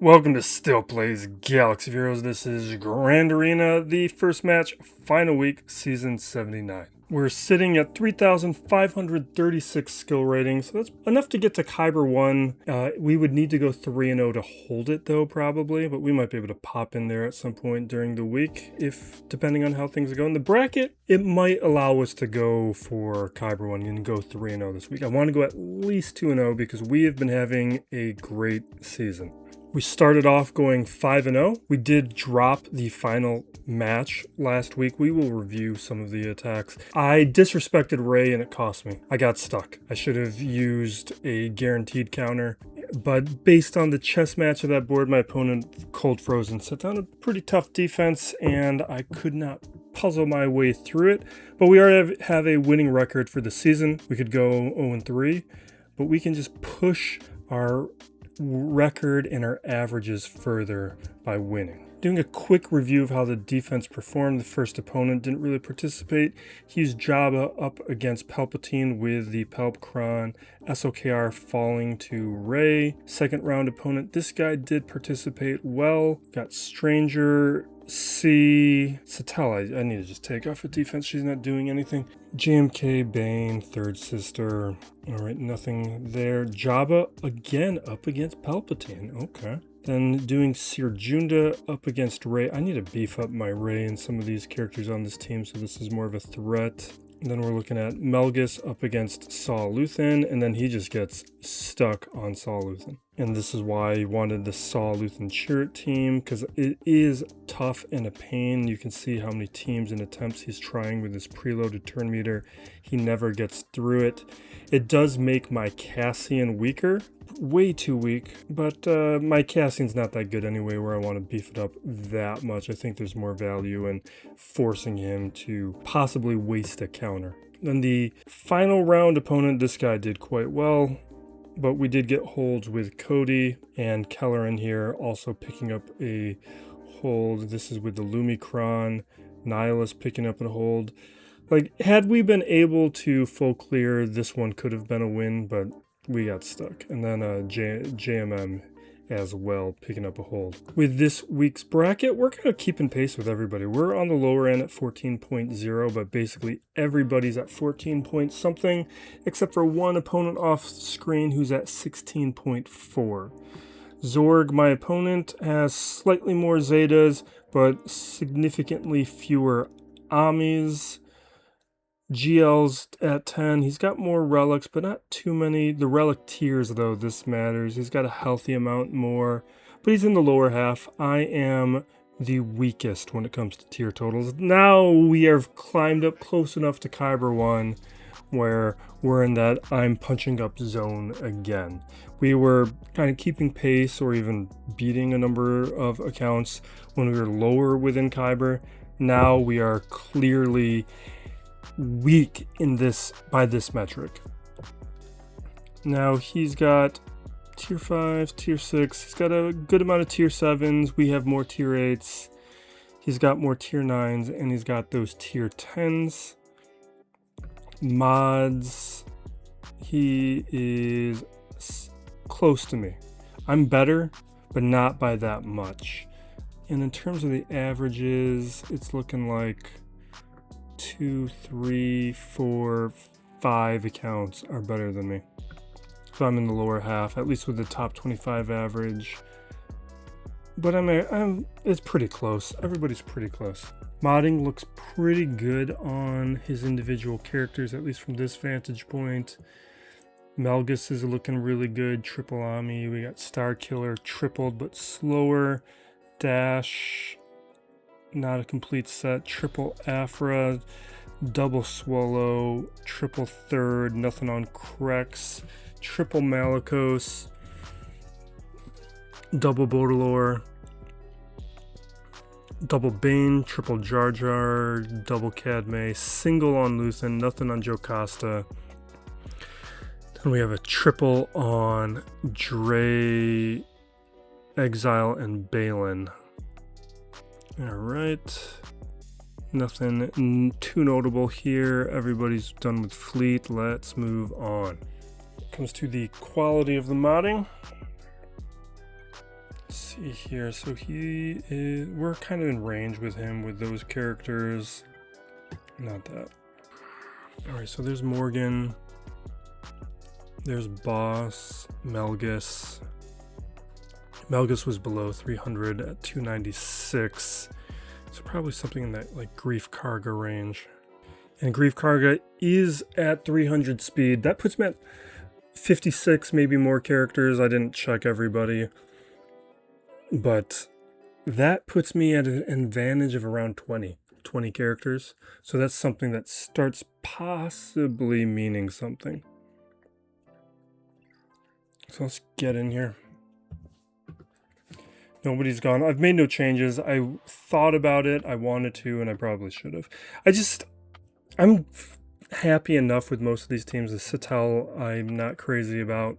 Welcome to Still Plays Galaxy of Heroes. This is Grand Arena, the first match, final week, season 79. We're sitting at 3,536 skill ratings, so that's enough to get to Kyber 1. We would need to go 3-0 to hold it though, probably, but we might be able to pop in there at some point during the week, if depending on how things are going. The bracket, it might allow us to go for Kyber 1 and go 3-0 this week. I want to go at least 2-0 because we have been having a great season. We started off going 5-0. We did drop the final match last week. We will review some of the attacks. I disrespected Ray and it cost me. I got stuck. I should have used a guaranteed counter. But based on the chess match of that board, my opponent cold frozen set down a pretty tough defense and I could not puzzle my way through it. But we already have a winning record for the season. We could go 0-3, but we can just push our record and our averages further by winning. Doing a quick review of how the defense performed. The first opponent didn't really participate. He used Jabba up against Palpatine with the Palpcron, SOKR falling to Ray. Second round opponent, this guy did participate well. Got Stranger, C, Satella. I need to just take off a defense. She's not doing anything. JMK, Bane, Third Sister. Alright, nothing there. Jabba again up against Palpatine. Okay. Then doing Sirjunda up against Ray. I need to beef up my Ray and some of these characters on this team, so this is more of a threat. And then we're looking at Melgus up against Saul Luthen, and then he just gets stuck on Saul Luthen. And this is why I wanted the Saul Luthen Chirrut team, because it is tough and a pain. You can see how many teams and attempts he's trying with this preloaded turn meter. He never gets through it. It does make my Cassian weaker. Way too weak, but my Cassian's not that good anyway where I want to beef it up that much. I think there's more value in forcing him to possibly waste a counter. Then the final round opponent, this guy did quite well, but we did get holds with Cody and Keller in here, also picking up a hold. This is with the Lumicron, Nihilus picking up a hold. Like, had we been able to full clear, this one could have been a win, but we got stuck. And then JMM as well, picking up a hold. With this week's bracket, we're kind of keeping pace with everybody. We're on the lower end at 14.0, but basically everybody's at 14 point something, except for one opponent off screen who's at 16.4. Zorg, my opponent, has slightly more Zetas, but significantly fewer Amis. GL's at 10. He's got more relics, but not too many. The relic tiers, though, this matters. He's got a healthy amount more, but he's in the lower half. I am the weakest when it comes to tier totals. Now we have climbed up close enough to Kyber 1 where we're in that I'm punching up zone again. We were kind of keeping pace or even beating a number of accounts when we were lower within Kyber. Now we are clearly weak in this by this metric. Now he's got tier 5s, tier 6. He's got a good amount of tier 7s. We have more tier 8s. He's got more tier 9s, and he's got those tier 10s. Mods, he is close to me. I'm better, but not by that much. And in terms of the averages, it's looking like 2, 3, 4, 5 accounts are better than me. So I'm in the lower half, at least with the top 25 average. But it's pretty close. Everybody's pretty close. Modding looks pretty good on his individual characters, at least from this vantage point. Melgus is looking really good. Triple Ami. We got Star Killer tripled but slower. Dash, not a complete set. Triple Afra, double Swolo, triple Third, nothing on Krex, triple Malicos, double Baudelaire, double Bane, triple Jar Jar, double Cadme, single on Luthen, nothing on Jocasta. Then we have a triple on Dre, Exile, and Baylan. Alright, nothing too notable here. Everybody's done with fleet. Let's move on. Comes to the quality of the modding. see here. So we're kind of in range with him with those characters. Not that. All right, so there's Morgan. There's Boss, Melgus. Melgus was below 300 at 296. So probably something in that like Grief Karga range. And Grief Karga is at 300 speed. That puts me at 56, maybe more characters. I didn't check everybody. But that puts me at an advantage of around 20 characters. So that's something that starts possibly meaning something. So let's get in here. Nobody's gone. I've made no changes. I thought about it. I wanted to, and I probably should have. I'm happy enough with most of these teams. The Sitel, I'm not crazy about.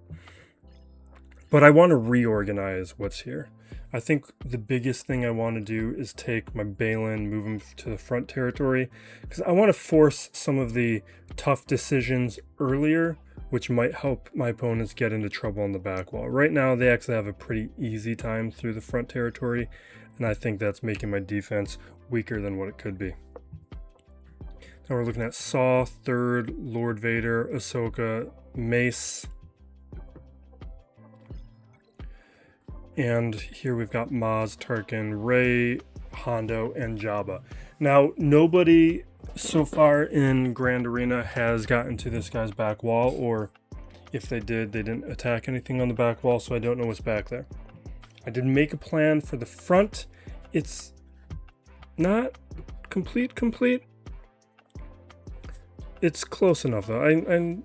But I want to reorganize what's here. I think the biggest thing I want to do is take my Baylan, move him to the front territory. Because I want to force some of the tough decisions earlier, which might help my opponents get into trouble on the back wall. Right now, they actually have a pretty easy time through the front territory, and I think that's making my defense weaker than what it could be. Now we're looking at Saw, Third, Lord Vader, Ahsoka, Mace. And here we've got Maz, Tarkin, Rey, Hondo, and Jabba. Now, nobody so far in Grand Arena has gotten to this guy's back wall, or if they did, they didn't attack anything on the back wall, so I don't know what's back there. I did make a plan for the front. It's not complete. It's close enough, though. I'm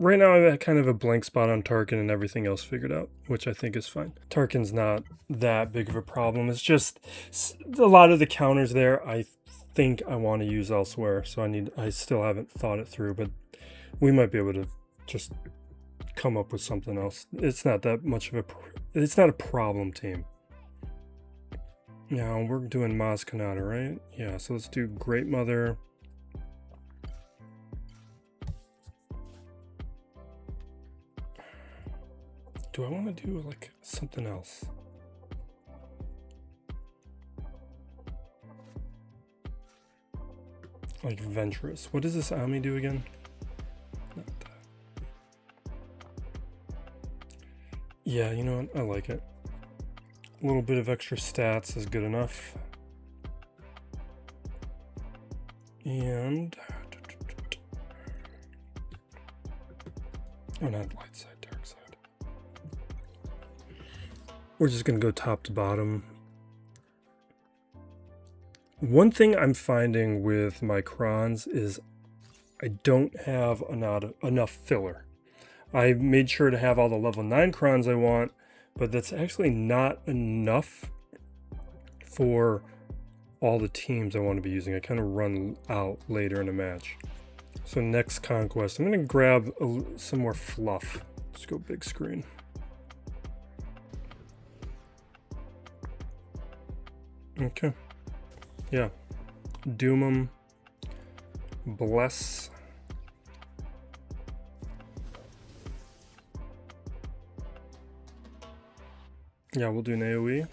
right now I'm at kind of a blank spot on Tarkin and everything else figured out, which I think is fine. Tarkin's not that big of a problem. It's just a lot of the counters there I think I want to use elsewhere, so I still haven't thought it through, but we might be able to just come up with something else. It's not that much of it's not a problem team. Now we're doing Maz Kanata, right? Yeah, so let's do Great Mother. Do I want to do like something else? Like Ventress. What does this Ami do again? Not that. Yeah, you know what? I like it. A little bit of extra stats is good enough. And oh, not light side, dark side. We're just gonna go top to bottom. One thing I'm finding with my crons is I don't have enough filler. I made sure to have all the level 9 crons I want, but that's actually not enough for all the teams I want to be using. I kind of run out later in a match. So next conquest, I'm going to grab some more fluff. Let's go big screen. Okay. Yeah. Doom 'em. Bless. Yeah, we'll do an AoE.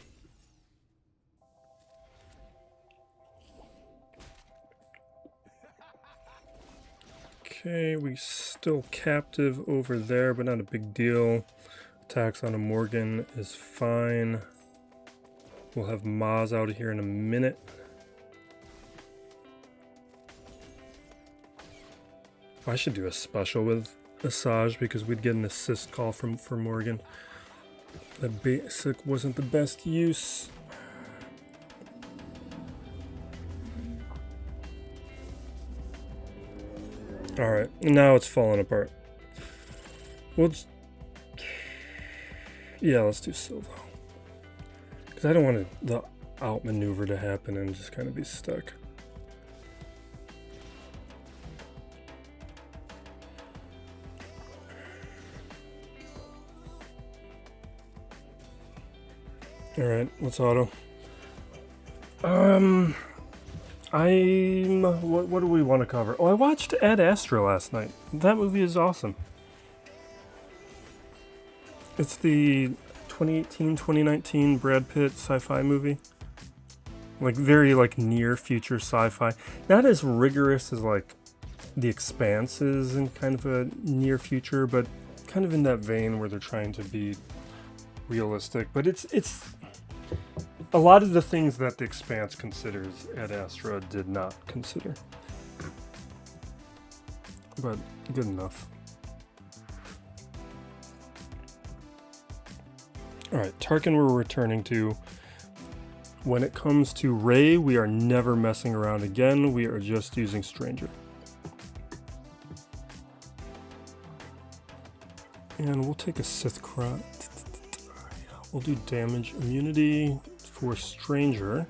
Okay, we still captive over there, but not a big deal. Attacks on a Morgan is fine. We'll have Maz out of here in a minute. I should do a special with Asajj because we'd get an assist call for Morgan. That basic wasn't the best use. Alright, now it's falling apart. Yeah, let's do Silvo. Because I don't want the outmaneuver to happen and just kind of be stuck. Alright, let's auto. What do we want to cover? Oh, I watched Ad Astra last night. That movie is awesome. It's the 2018, 2019 Brad Pitt sci-fi movie. Like very like near future sci-fi. Not as rigorous as like The Expanse is in kind of a near future, but kind of in that vein where they're trying to be realistic. But it's a lot of the things that The Expanse considers Ad Astra did not consider. But good enough. Alright, Tarkin we're returning to. When it comes to Rey, we are never messing around again. We are just using Stranger. And we'll take a Sith Crown. We'll do damage immunity for Stranger.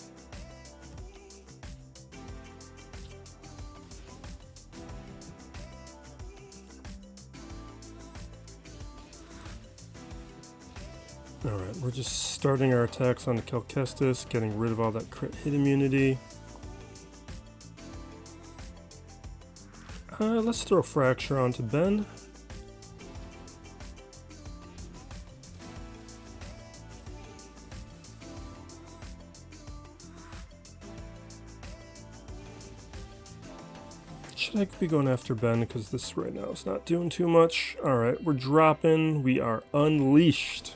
Alright, we're just starting our attacks on the Cal Kestis, getting rid of all that crit hit immunity. Let's throw Fracture onto Ben. Should I be going after Ben because this right now is not doing too much? Alright, we're dropping. We are unleashed.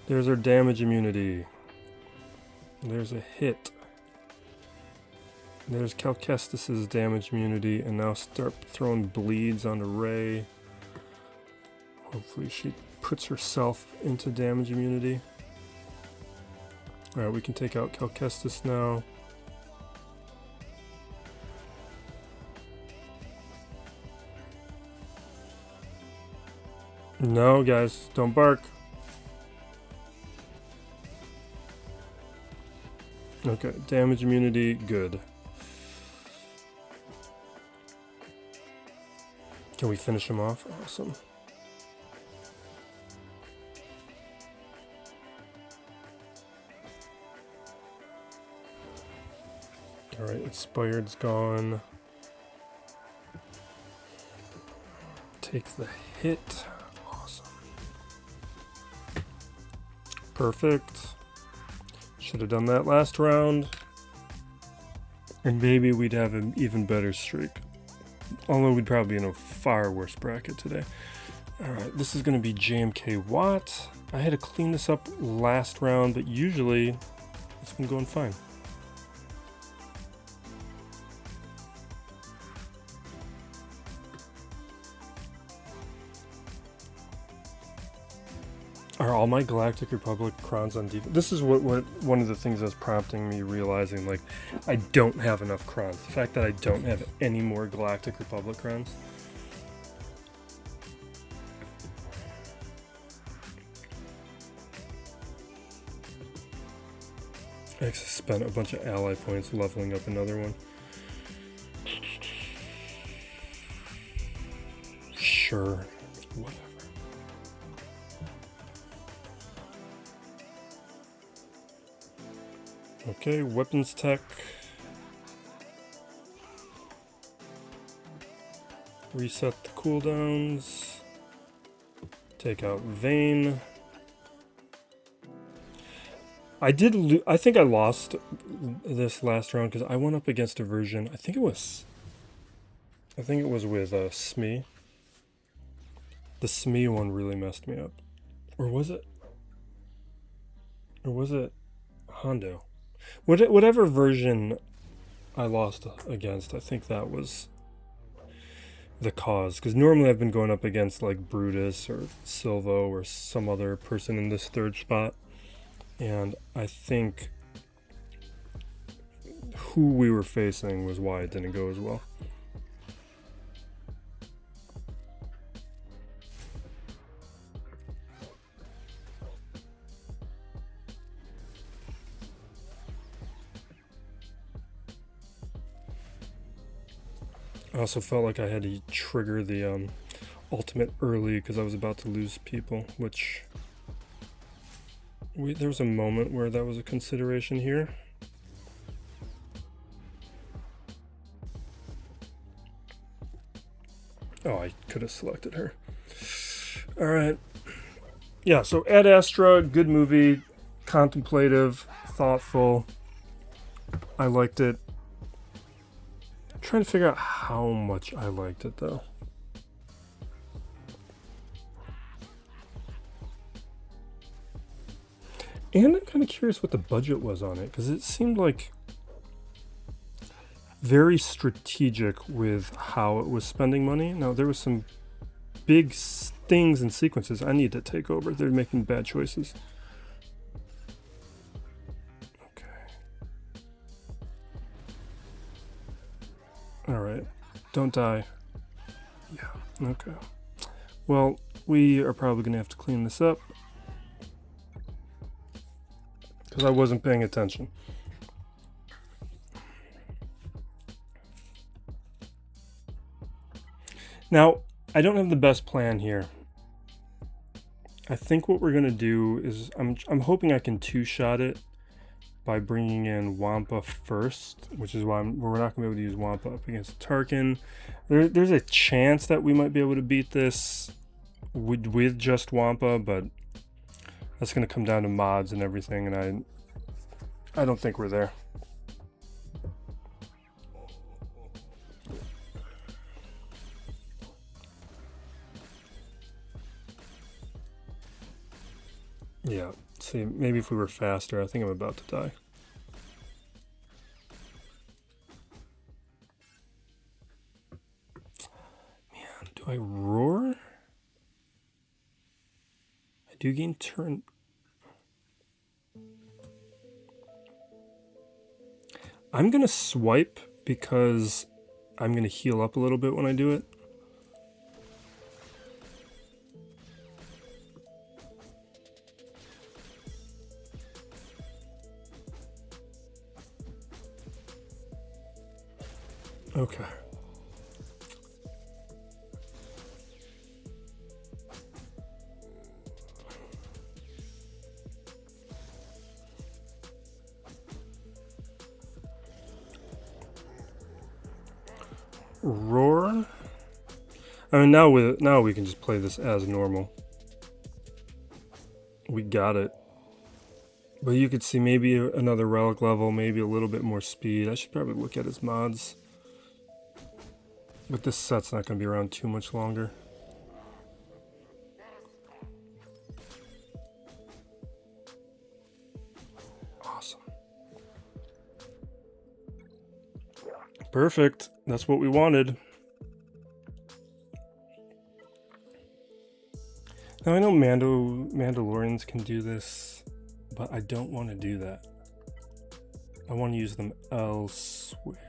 There's our damage immunity. There's a hit. There's Cal Kestis' damage immunity, and now start throwing bleeds onto Rey. Hopefully she puts herself into damage immunity. Alright, we can take out Cal Kestis now. No, guys, don't bark. Okay, damage immunity, good. Can we finish him off? Awesome. Alright, Inspired's gone. Take the hit. Awesome. Perfect. Should have done that last round. And maybe we'd have an even better streak. Although we'd probably be in a far worse bracket today. Alright, this is going to be JMK Watt. I had to clean this up last round, but usually it's been going fine. Are all my Galactic Republic crowns on defense? This is what one of the things that's prompting me realizing, like, I don't have enough crowns. The fact that I don't have any more Galactic Republic crowns. I actually spent a bunch of ally points leveling up another one. Sure, whatever. Okay, weapons tech. Reset the cooldowns. Take out Vayne. I think I lost this last round because I went up against a version. I think it was with Smee. The Smee one really messed me up. Or was it Hondo? Whatever version I lost against, I think that was the cause. Because normally I've been going up against like Brutus or Silvo or some other person in this third spot. And I think who we were facing was why it didn't go as well. I also felt like I had to trigger the ultimate early because I was about to lose people, which there was a moment where that was a consideration here. Oh, I could have selected her. Alright. Yeah, so Ad Astra, good movie, contemplative, thoughtful. I liked it. I'm trying to figure out how much I liked it though. And I'm kind of curious what the budget was on it, because it seemed like very strategic with how it was spending money. Now, there was some big things and sequences I need to take over. They're making bad choices. Okay. Alright. Don't die. Yeah, okay. Well, we are probably going to have to clean this up, because I wasn't paying attention. Now, I don't have the best plan here. I think what we're going to do is, I'm hoping I can two-shot it by bringing in Wampa first, which is why we're not going to be able to use Wampa up against Tarkin. There's a chance that we might be able to beat this with just Wampa, but that's going to come down to mods and everything, and I don't think we're there. Yeah, see, maybe if we were faster. I think I'm about to die. Man, do I roar? I do gain turn. I'm gonna swipe because I'm gonna heal up a little bit when I do it. Okay. Roar. I mean, now we can just play this as normal. We got it. But you could see maybe another relic level, maybe a little bit more speed. I should probably look at his mods. But this set's not going to be around too much longer. Awesome. Perfect. That's what we wanted. Now I know Mandalorians can do this, but I don't want to do that. I want to use them elsewhere.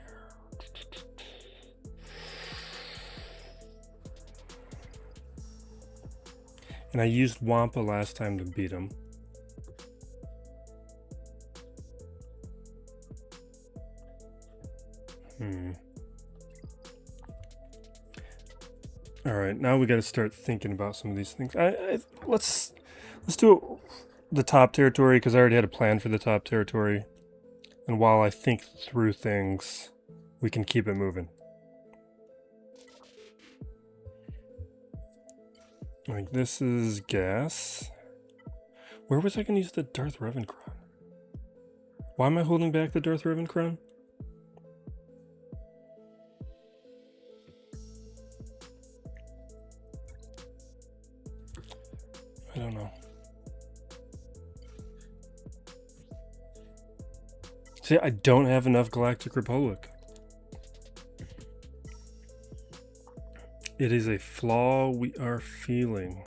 And I used Wampa last time to beat him. All right, now we got to start thinking about some of these things. Let's do the top territory, because I already had a plan for the top territory. And while I think through things, we can keep it moving. Like, this is gas. Where was I going to use the Darth Revan crown? Why am I holding back the Darth Revan crown? I don't know. See, I don't have enough Galactic Republic. It is a flaw we are feeling.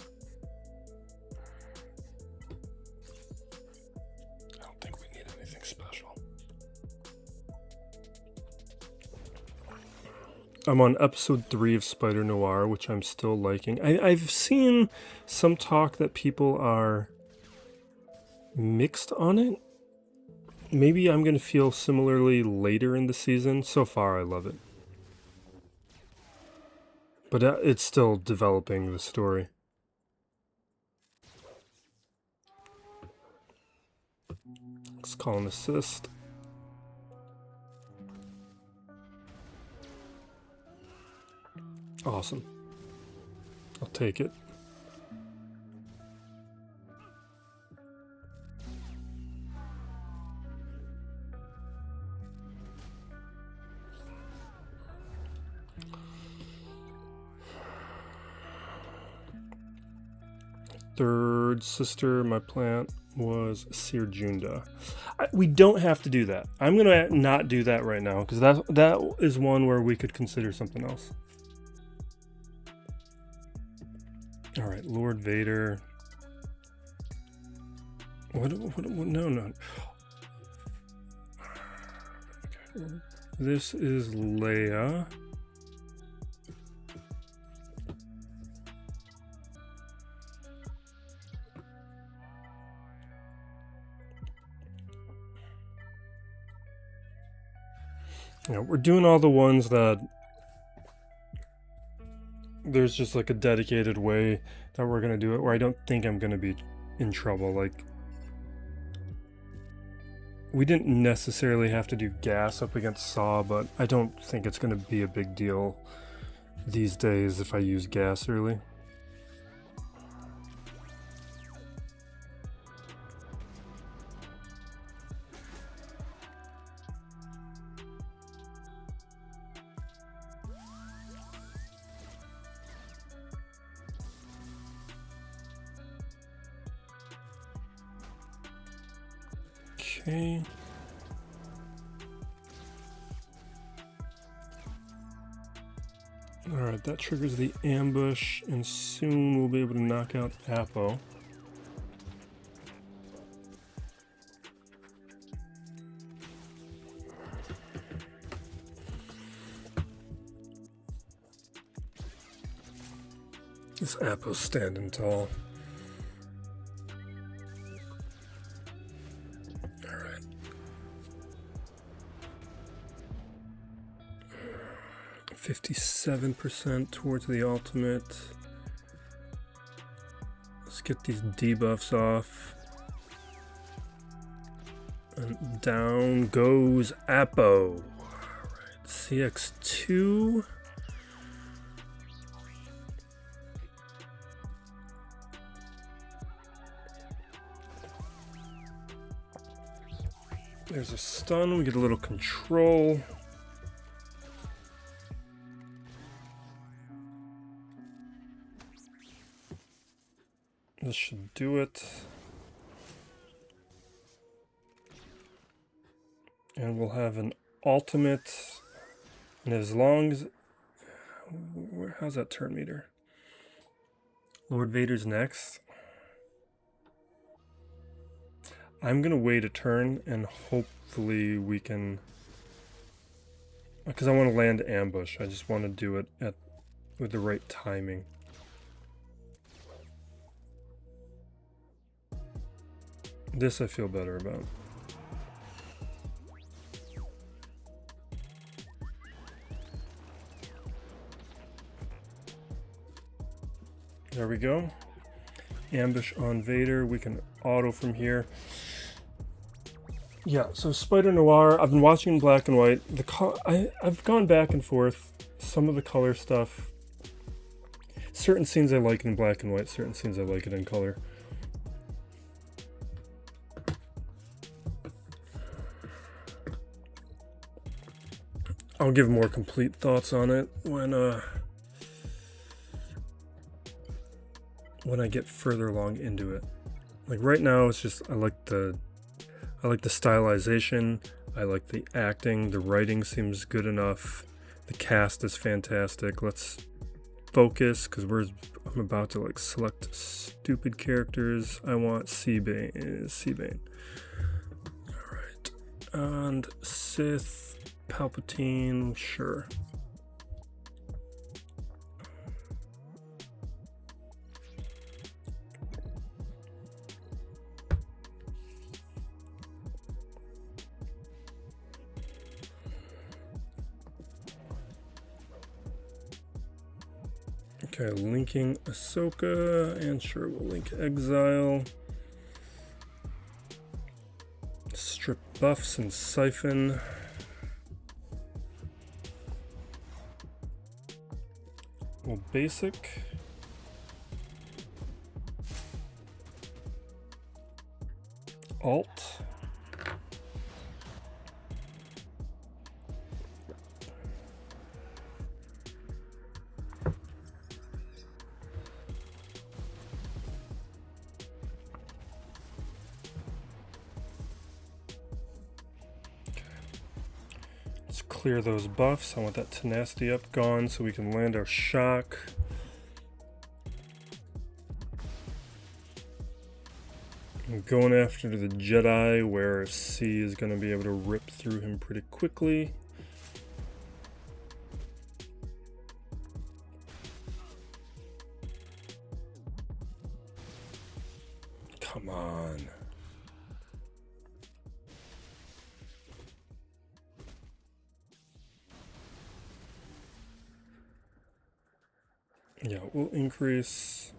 I don't think we need anything special. I'm on episode 3 of Spider Noir, which I'm still liking. I've seen some talk that people are mixed on it. Maybe I'm going to feel similarly later in the season. So far, I love it. But it's still developing the story. Let's call an assist. Awesome. I'll take it. third sister, my plant, was Sirjunda. We don't have to do that. I'm going to not do that right now because that is one where we could consider something else. All right, Lord Vader. What no. Okay. This is Leia. Yeah, we're doing all the ones that there's just like a dedicated way that we're gonna do it where I don't think I'm gonna be in trouble. Like, we didn't necessarily have to do gas up against Saw, but I don't think it's gonna be a big deal these days if I use gas early. Okay. Alright, that triggers the ambush, and soon we'll be able to knock out Apo. This Apo's standing tall. 57% towards the ultimate. Let's get these debuffs off. And down goes Apo. Alright, CX2. There's a stun, we get a little control. This should do it. And we'll have an ultimate. And as long as... how's that turn meter? Lord Vader's next. I'm going to wait a turn and hopefully we can... because I want to land ambush. I just want to do it with the right timing. This I feel better about. There we go. Ambush on Vader. We can auto from here. Yeah, so Spider Noir, I've been watching in black and white. I've gone back and forth. Some of the color stuff. Certain scenes I like in black and white, certain scenes I like it in color. I'll give more complete thoughts on it when I get further along into it. Like right now, it's just I like the stylization, I like the acting, the writing seems good enough, the cast is fantastic. Let's focus because I'm about to like select stupid characters. I want Seabane. All right, and Sith. Palpatine, sure. Okay, linking Ahsoka, and sure, we'll link Exile. Strip buffs and Siphon. Well, basic. Alt. clear those buffs. I want that tenacity up gone so we can land our shock. I'm going after the Jedi, where C is going to be able to rip through him pretty quickly. Come on. Yeah, we'll increase,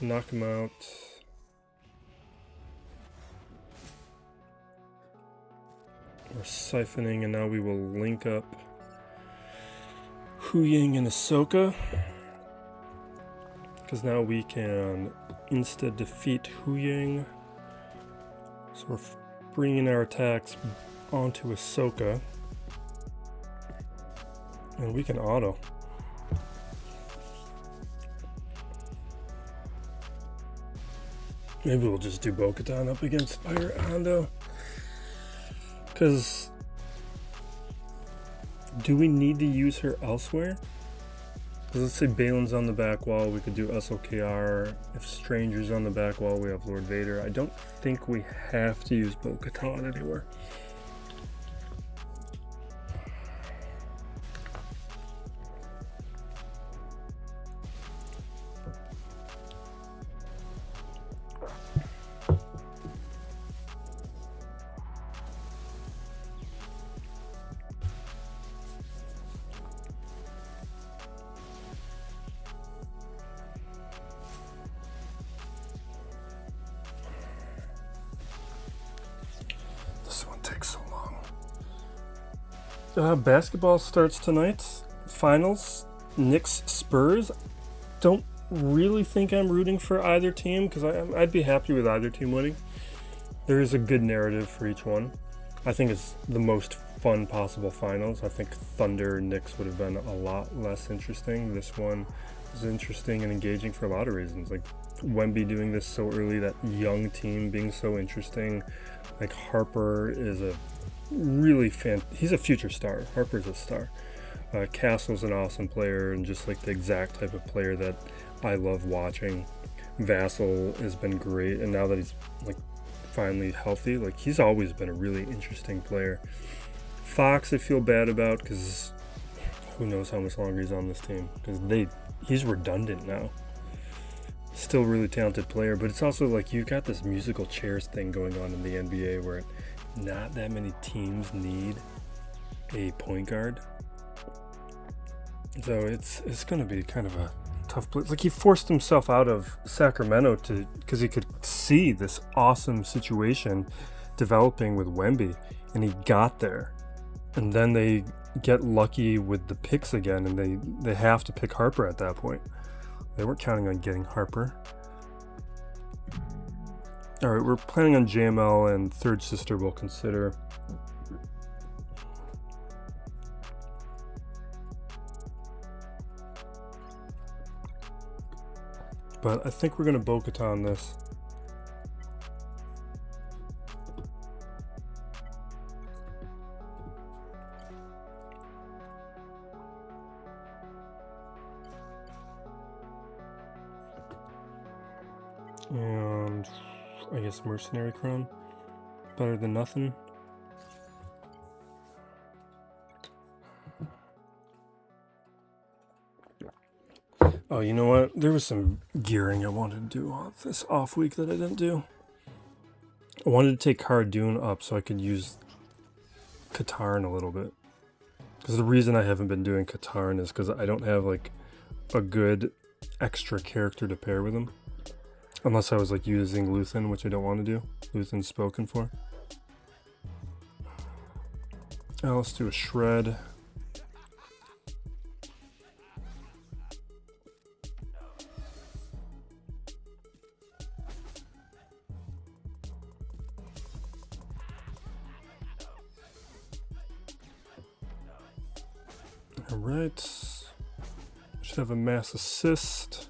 knock him out. We're siphoning, and now we will link up Hu Ying and Ahsoka, because now we can insta defeat Hu Ying. So we're bringing our attacks onto Ahsoka, and we can auto. Maybe we'll just do Bo-Katan up against PKHondo. Because do we need to use her elsewhere? Because let's say Baylan's on the back wall, we could do SLKR. If Stranger's on the back wall, we have Lord Vader. I don't think we have to use Bo-Katan anywhere. This one takes so long. Basketball starts tonight. Finals. Knicks Spurs. Don't really think I'm rooting for either team, because I'd be happy with either team winning. There is a good narrative for each one. I think it's the most fun possible finals. I think Thunder Knicks would have been a lot less interesting. This one is interesting and engaging for a lot of reasons. Like Wemby doing this so early, that young team being so interesting. Like Harper is a really he's a future star. Harper's a star. Castle's an awesome player, and just like the exact type of player that I love watching. Vassell has been great, and now that he's like finally healthy, like he's always been a really interesting player. Fox I feel bad about, because who knows how much longer he's on this team, because he's redundant now. Still really talented player, but it's also like you got this musical chairs thing going on in the NBA where not that many teams need a point guard. So it's going to be kind of a tough place. Like he forced himself out of Sacramento because he could see this awesome situation developing with Wemby, and he got there. And then they get lucky with the picks again, and they have to pick Harper at that point. They weren't counting on getting Harper. All right, we're planning on JML, and Third Sister we'll consider. But I think we're going to Bo-Katan this. And I guess Mercenary Crown. Better than nothing. Oh, you know what? There was some gearing I wanted to do on this off week that I didn't do. I wanted to take Cara Dune up so I could use Katarn a little bit. Because the reason I haven't been doing Katarn is because I don't have like a good extra character to pair with him. Unless I was like using Luthen, which I don't want to do. Luthen's spoken for. Now let's do a shred. Alright. Should have a mass assist.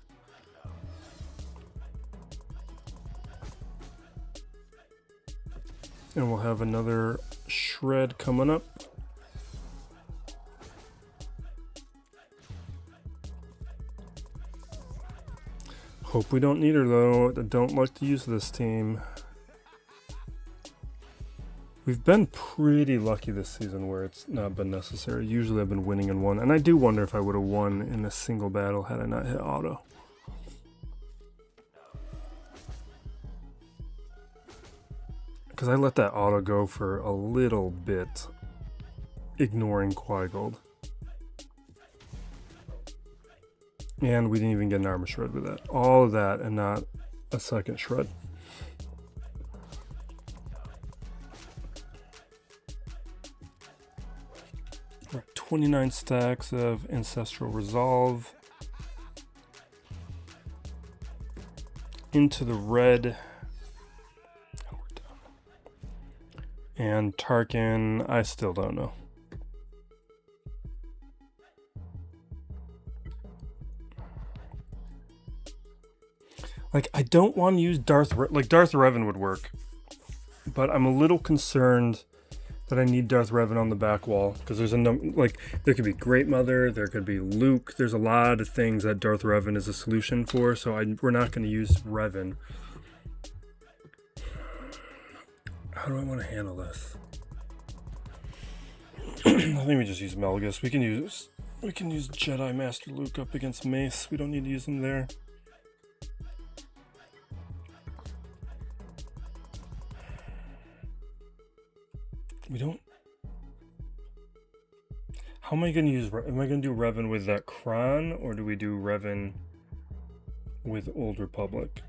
And we'll have another shred coming up. Hope we don't need her, though. I don't like to use this team. We've been pretty lucky this season where it's not been necessary. Usually I've been winning in one, and I do wonder if I would have won in a single battle had I not hit auto. Because I let that auto go for a little bit, ignoring Qui-Gold. And we didn't even get an armor shred with that. All of that and not a second shred. We're at 29 stacks of Ancestral Resolve. Into the red. And we're done. And Tarkin, I still don't know. Like, I don't want to use Darth Revan would work, but I'm a little concerned that I need Darth Revan on the back wall, because there's there could be Great Mother, there could be Luke, there's a lot of things that Darth Revan is a solution for, so we're not going to use Revan. How do I want to handle this? I think we just use Melgus. We can use Jedi Master Luke up against Mace. We don't need to use him there. We don't. How am I going to use? Am I going to do Revan with that Kron, or do we do Revan with Old Republic?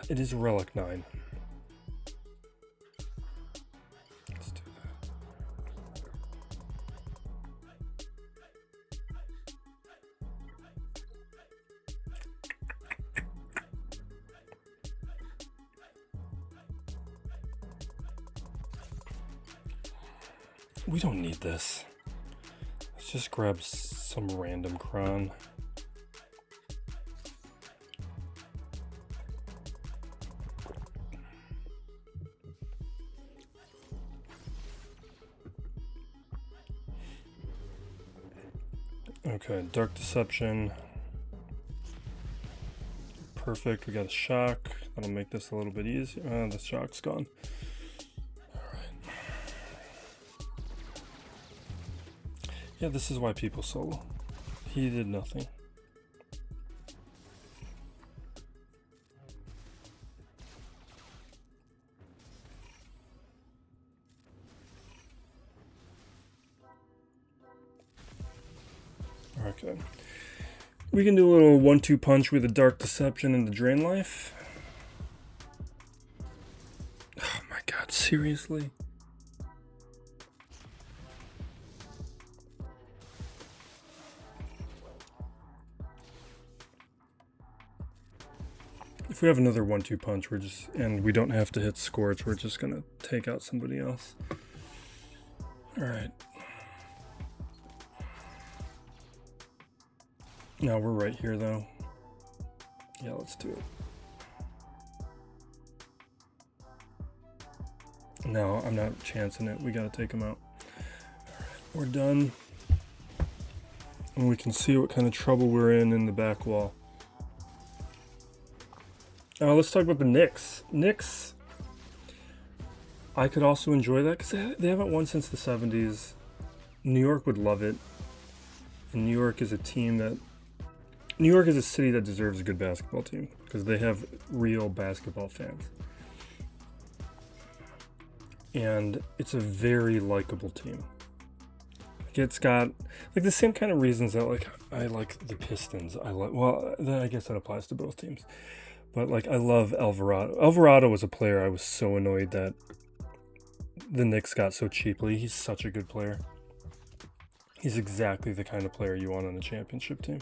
It is Relic 9. Let's do that. We don't need this. Let's just grab some random Kron. Okay, Dark Deception. Perfect, we got a shock. That'll make this a little bit easier. The shock's gone. Alright. Yeah, this is why people solo. He did nothing. Okay. We can do a little 1-2 punch with a Dark Deception and the Drain Life. Oh my god, seriously? If we have another 1-2 punch, and we don't have to hit Scorch, we're just gonna take out somebody else. Alright. No, we're right here though. Yeah, let's do it. No, I'm not chancing it. We gotta take him out. Alright, we're done. And we can see what kind of trouble we're in the back wall. Let's talk about the Knicks. Knicks, I could also enjoy that because they haven't won since the 70s. New York would love it. And New York is a team that... New York is a city that deserves a good basketball team because they have real basketball fans. And it's a very likable team. It's got like the same kind of reasons that like I like the Pistons. I guess that applies to both teams. But like I love Alvarado. Alvarado was a player I was so annoyed that the Knicks got so cheaply. He's such a good player. He's exactly the kind of player you want on a championship team.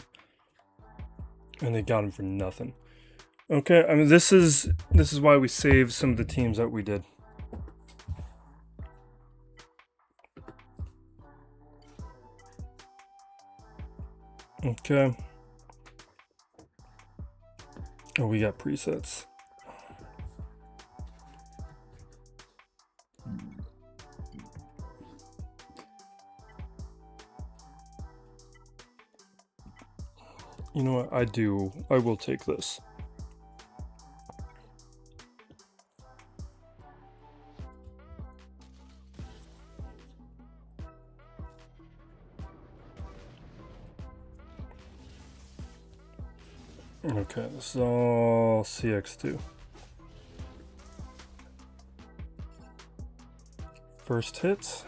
And they got him for nothing. Okay, I mean this is why we saved some of the teams that we did. Okay. Oh, we got presets. You know what? I will take this. Okay, this is all CX2. First hit.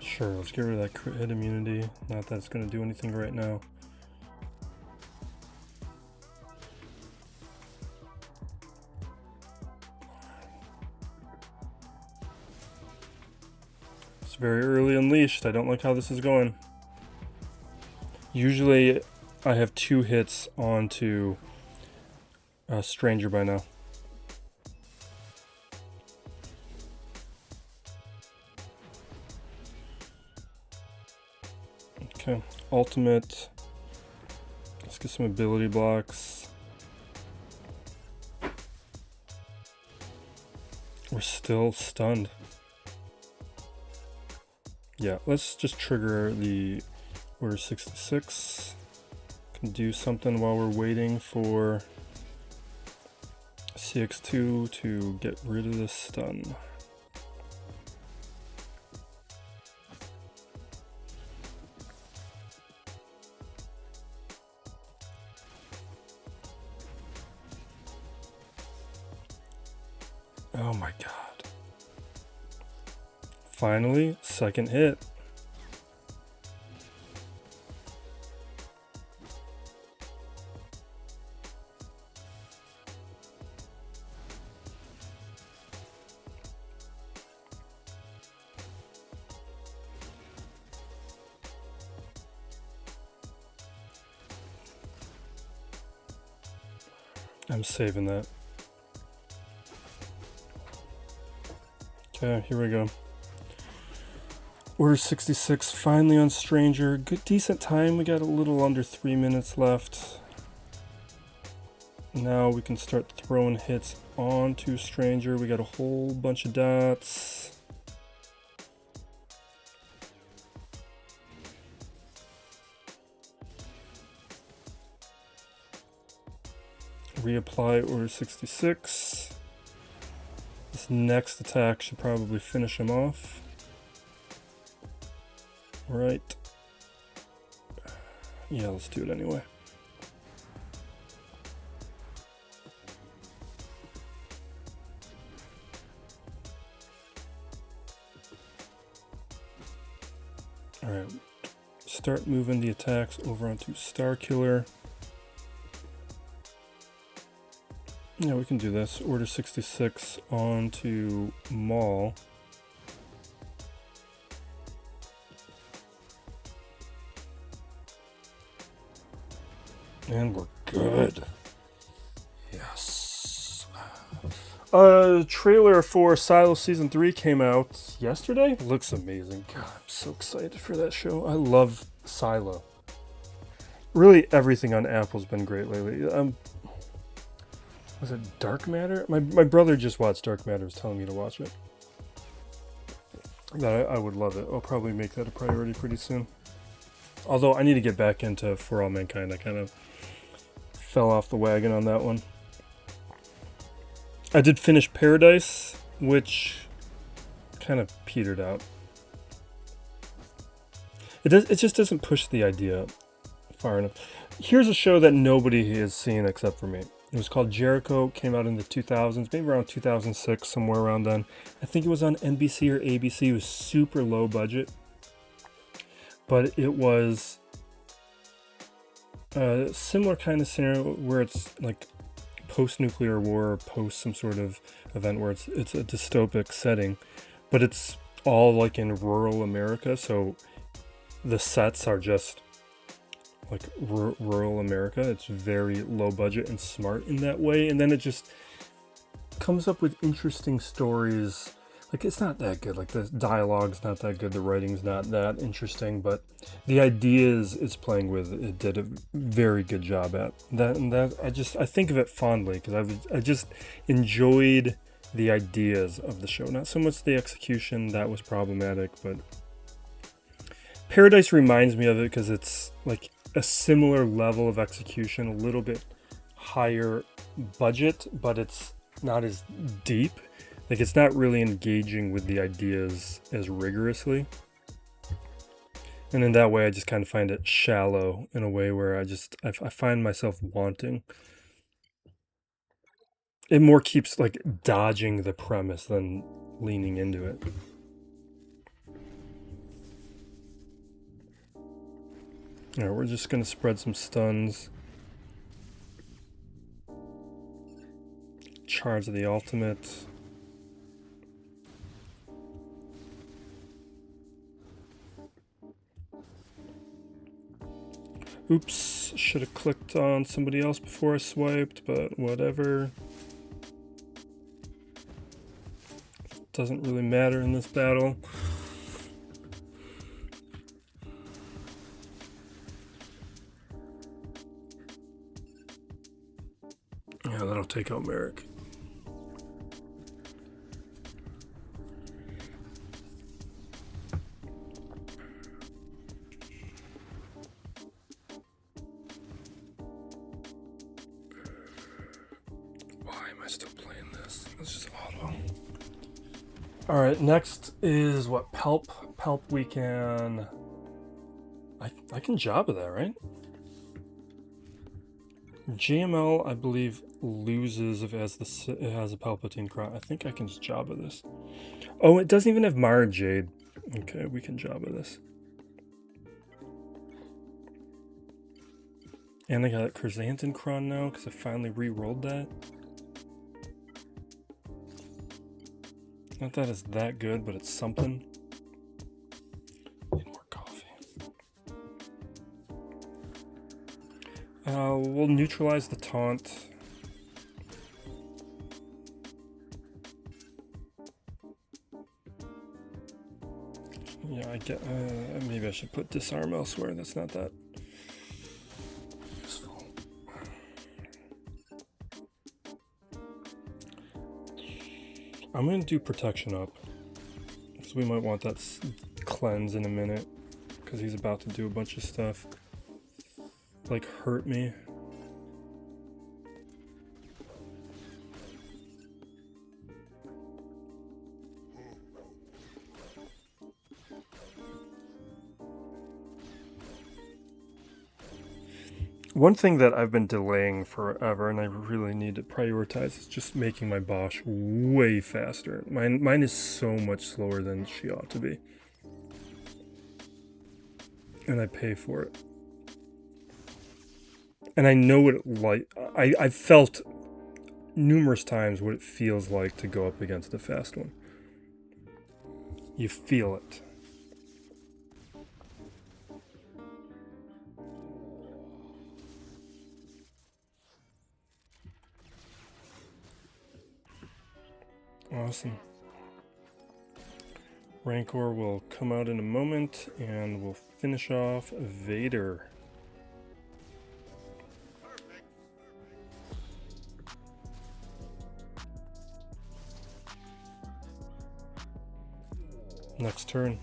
Sure, let's get rid of that crit hit immunity. Not that it's going to do anything right now. It's very early unleashed. I don't like how this is going. Usually I have 2 hits onto a Stranger by now. Okay, ultimate. Let's get some ability blocks. We're still stunned. Yeah, let's just trigger the Order 66. Can do something while we're waiting for CX2 to get rid of this stun. Oh my god. Finally, second hit. I'm saving that. Okay, here we go. Order 66, finally on Stranger. Good, decent time. We got a little under 3 minutes left. Now we can start throwing hits onto Stranger. We got a whole bunch of dots. Reapply Order 66. This next attack should probably finish him off. Right. Yeah, let's do it anyway. Alright. Start moving the attacks over onto Star Killer. Yeah, we can do this. Order 66 onto Maul. And we're good. Yes. Trailer for Silo Season 3 came out yesterday. Looks amazing. God, I'm so excited for that show. I love Silo. Really, everything on Apple's been great lately. Was it Dark Matter? My brother just watched Dark Matter. Was telling me to watch it. That I would love it. I'll probably make that a priority pretty soon. Although I need to get back into For All Mankind. I kind of fell off the wagon on that one. I did finish Paradise, which kind of petered out. It just doesn't push the idea far enough. Here's a show that nobody has seen except for me. It was called Jericho, came out in the 2000s, maybe around 2006, somewhere around then. I think it was on NBC or ABC. It was super low budget. But it was a similar kind of scenario where it's like post-nuclear war or post some sort of event where it's a dystopic setting. But it's all like in rural America, so the sets are just like rural America. It's very low budget and smart in that way, and then it just comes up with interesting stories like, it's not that good. Like, the dialogue's not that good, the writing's not that interesting, but the ideas it's playing with, it did a very good job at that. And that I think of it fondly because I just enjoyed the ideas of the show, not so much the execution. That was problematic, but Paradise reminds me of it because it's like a similar level of execution, a little bit higher budget, but it's not as deep. Like, it's not really engaging with the ideas as rigorously. And in that way, I just kind of find it shallow in a way where I find myself wanting. It more keeps, like, dodging the premise than leaning into it. Alright, we're just going to spread some stuns. Charge of the ultimate. Oops, should have clicked on somebody else before I swiped, but whatever. Doesn't really matter in this battle. Yeah, that'll take out Merrick. Alright, next is what? Pelp. Pelp we can... I can Jabba that, right? GML, I believe, loses if it has a Palpatine crown. I think I can just Jabba this. Oh, it doesn't even have Mara Jade. Okay, we can Jabba this. And I got a Chrysanthemum Crown now because I finally re-rolled that. Not that it's that good, but it's something. Need more coffee. We'll neutralize the taunt. Yeah, I get. Maybe I should put disarm elsewhere. That's not that useful. I'm gonna do protection up, because we might want that cleanse in a minute, because he's about to do a bunch of stuff, like hurt me. One thing that I've been delaying forever, and I really need to prioritize, is just making my Bosch way faster. Mine is so much slower than she ought to be. And I pay for it. And I know what it like. I've felt numerous times what it feels like to go up against a fast one. You feel it. Awesome. Rancor will come out in a moment, and we'll finish off Vader. Next turn.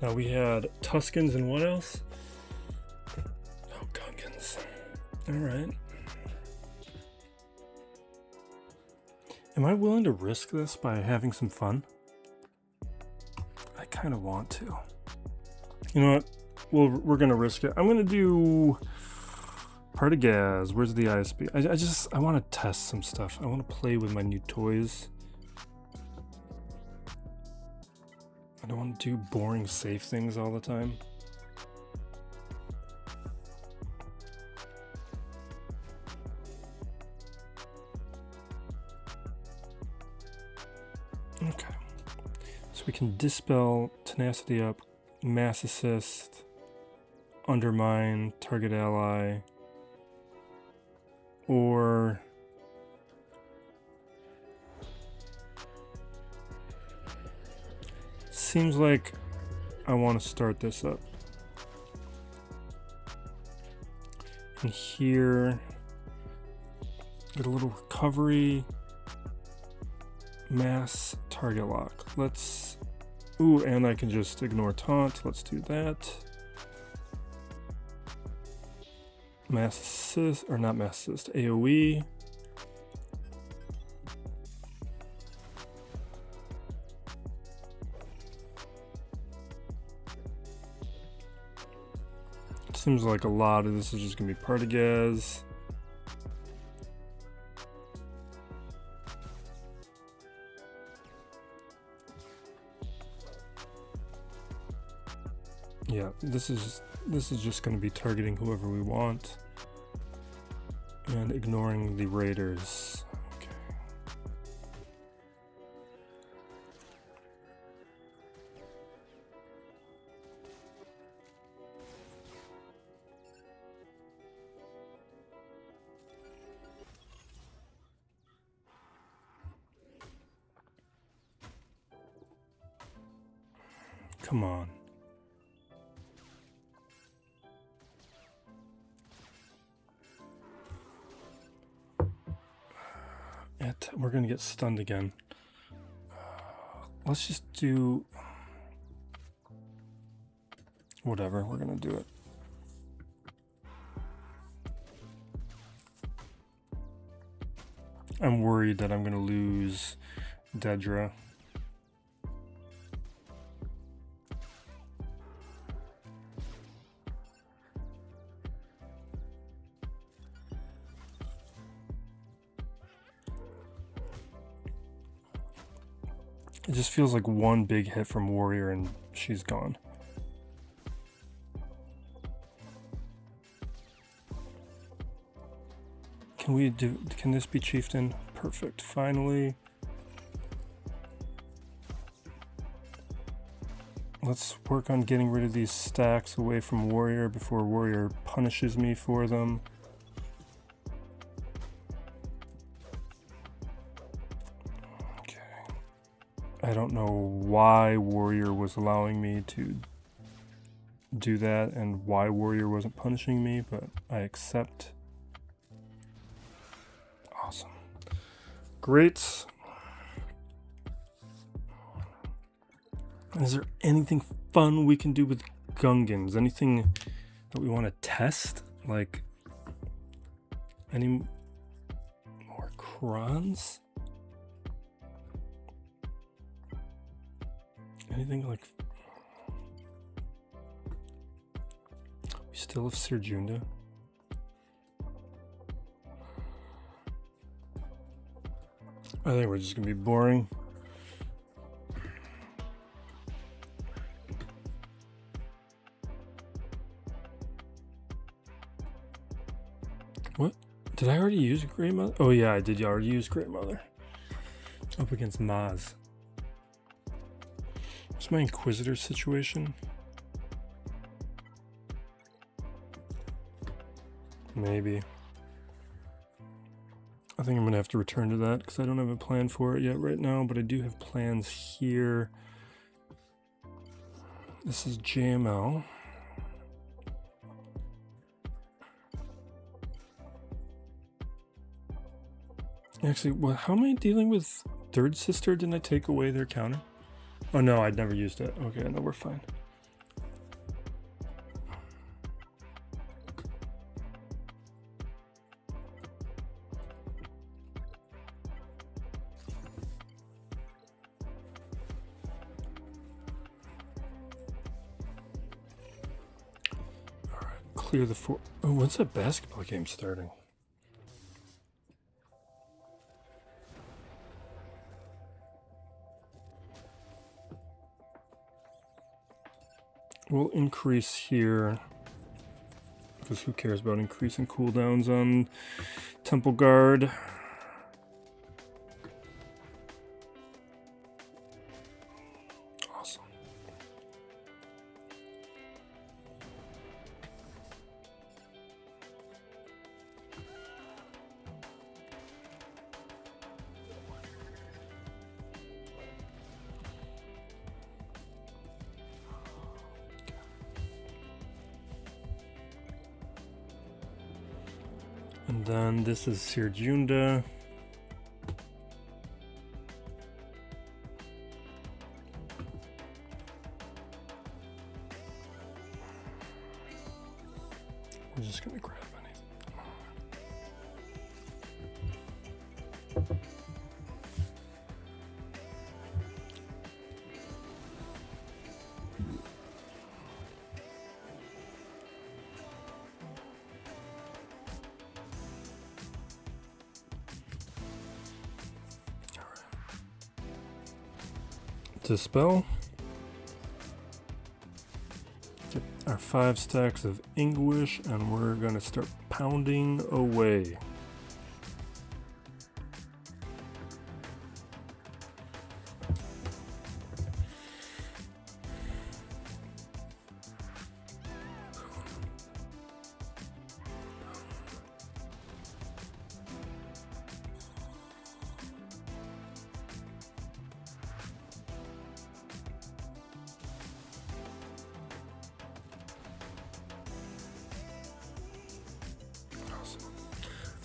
Now we had Tuskens and what else? Oh, Gungans. Alright. Am I willing to risk this by having some fun? I kind of want to. You know what? Well, we're going to risk it. I'm going to do Part of Gaz. Where's the ISB? I want to test some stuff. I want to play with my new toys. I don't want to do boring safe things all the time. Okay. So we can dispel, tenacity up, mass assist, undermine target ally, or seems like I want to start this up. And here, get a little recovery, mass target lock. Let's, ooh, and I can just ignore taunt. Let's do that. Mass assist, or not mass assist, AoE. Seems like a lot of this is just gonna be Partagas. Yeah, this is just gonna be targeting whoever we want and ignoring the raiders. Okay. Come on. We're gonna get stunned again. Let's just do whatever, we're gonna do it. I'm worried that I'm gonna lose Dedra. It just feels like one big hit from Warrior and she's gone. Can this be Chieftain? Perfect, finally. Let's work on getting rid of these stacks away from Warrior before Warrior punishes me for them. I don't know why Warrior was allowing me to do that and why Warrior wasn't punishing me, but I accept. Awesome. Great. Is there anything fun we can do with Gungans? Anything that we want to test? Like any more Krons? Anything like... We still have Serjunda. I think we're just gonna be boring. What? Did I already use Grey Mother? Oh yeah, I did already use Grey Mother. Up against Maz. What's my Inquisitor situation? Maybe. I think I'm gonna have to return to that because I don't have a plan for it yet right now, but I do have plans here. This is JML. Actually, well, how am I dealing with Third Sister? Didn't I take away their counter? Oh no, I'd never used it. Okay, no, we're fine. Alright, clear the four. Oh, when's that basketball game starting? We'll increase here, because who cares about increasing cooldowns on Temple Guard? Awesome. And then this is Sirjunda. We're just gonna grab anything. Dispel. Get our 5 stacks of Anguish, and we're gonna start pounding away.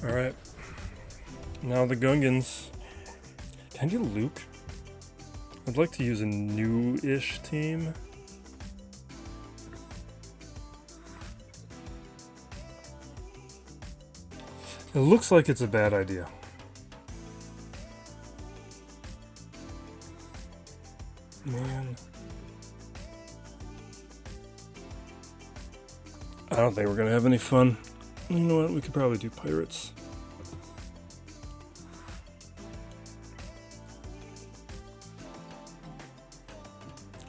Alright, now the Gungans. Can I get Luke? I'd like to use a new-ish team. It looks like it's a bad idea. Man. I don't think we're gonna have any fun. You know what? We could probably do pirates.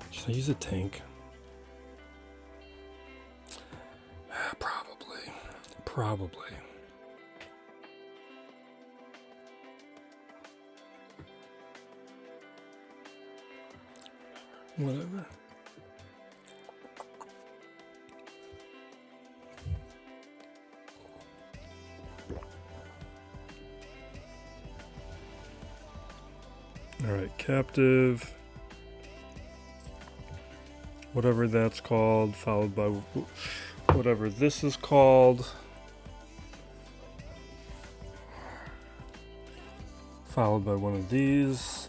Should I use a tank? Probably. Whatever. Alright, captive. Whatever that's called, followed by whatever this is called. Followed by one of these.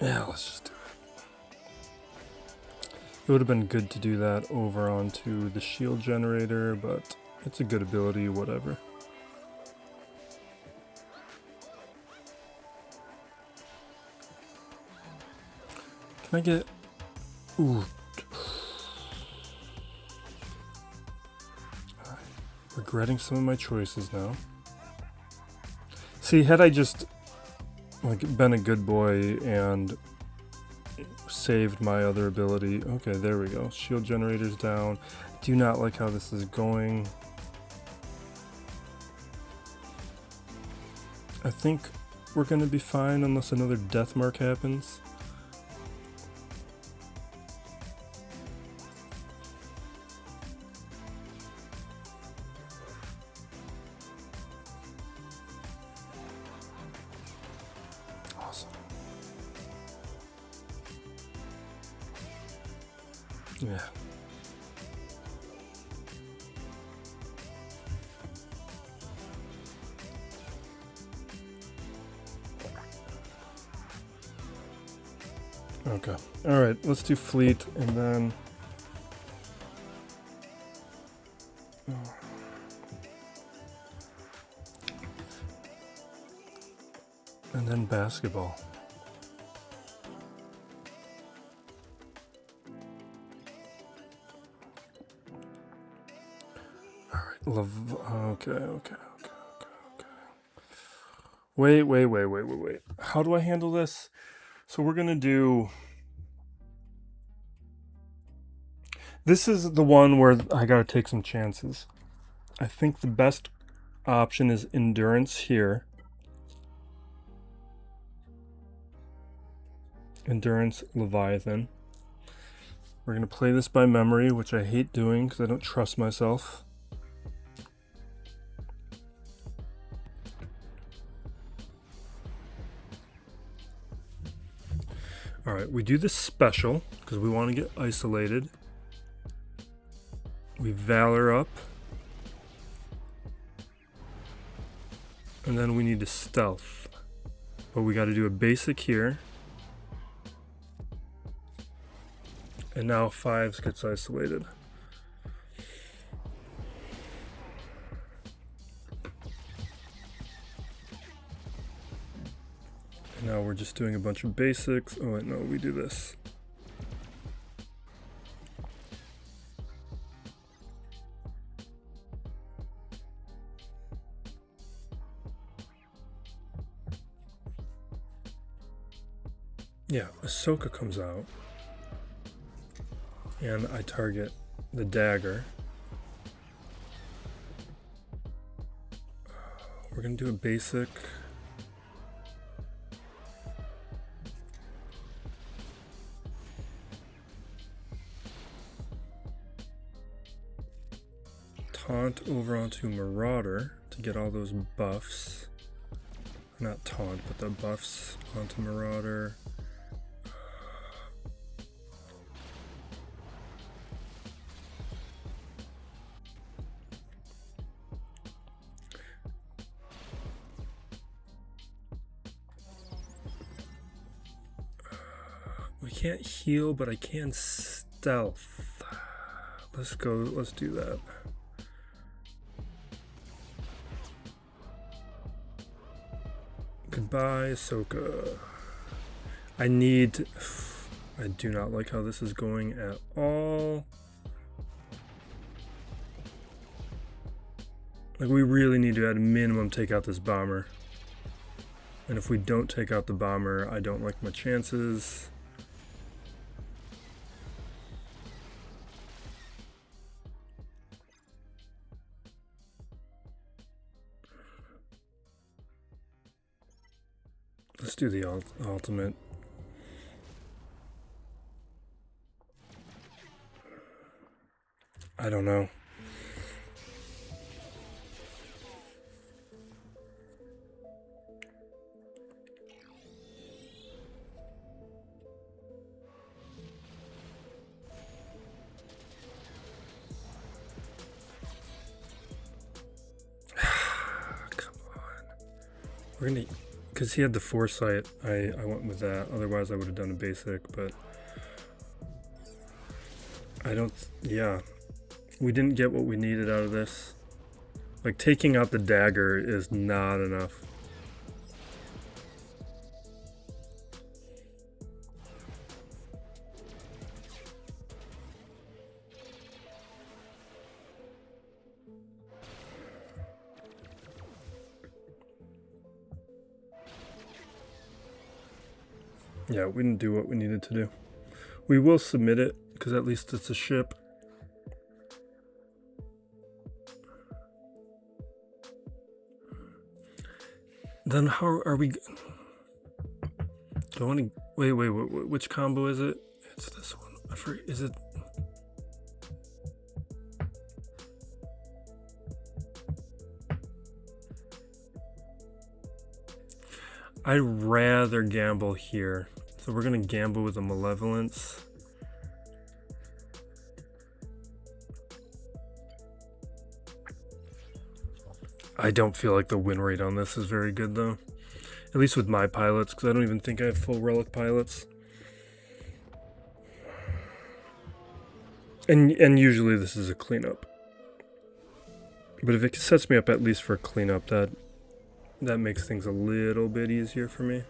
Yeah, let's just do it. It would have been good to do that over onto the shield generator, but it's a good ability, whatever. Can I get... Ooh. Regretting some of my choices now. See, had I just been a good boy and saved my other ability. Okay, there we go. Shield generator's down. Do not like how this is going. I think we're gonna be fine unless another death mark happens. Yeah. Okay. All right. Let's do fleet and then. And then basketball. Okay. Wait. How do I handle this? So we're gonna do... This is the one where I gotta take some chances. I think the best option is endurance here. Endurance Leviathan. We're gonna play this by memory, which I hate doing because I don't trust myself. Alright, we do this special because we want to get isolated. We Valor up. And then we need to stealth. But we got to do a basic here. And now 5s gets isolated. And now we're just doing a bunch of basics. Oh wait, no, we do this. Yeah, Ahsoka comes out. And I target the dagger. We're gonna do a basic. Taunt over onto Marauder to get all those buffs. Not taunt, but the buffs onto Marauder. We can't heal, but I can stealth. Let's go, let's do that. Goodbye, Ahsoka. I do not like how this is going at all. Like, we really need to at a minimum take out this bomber. And if we don't take out the bomber, I don't like my chances. Let's do the ultimate. I don't know. Come on. We're gonna... Because he had the foresight, I went with that. Otherwise, I would have done a basic, but I don't. Yeah, we didn't get what we needed out of this. Like, taking out the dagger is not enough. Yeah, we didn't do what we needed to do. We will submit it, because at least it's a ship. Then how are we... Do I want to... Wait, which combo is it? It's this one. I forget, is it... I'd rather gamble here. So we're going to gamble with a Malevolence. I don't feel like the win rate on this is very good, though. At least with my pilots, because I don't even think I have full relic pilots. And usually this is a cleanup. But if it sets me up at least for a cleanup, that makes things a little bit easier for me.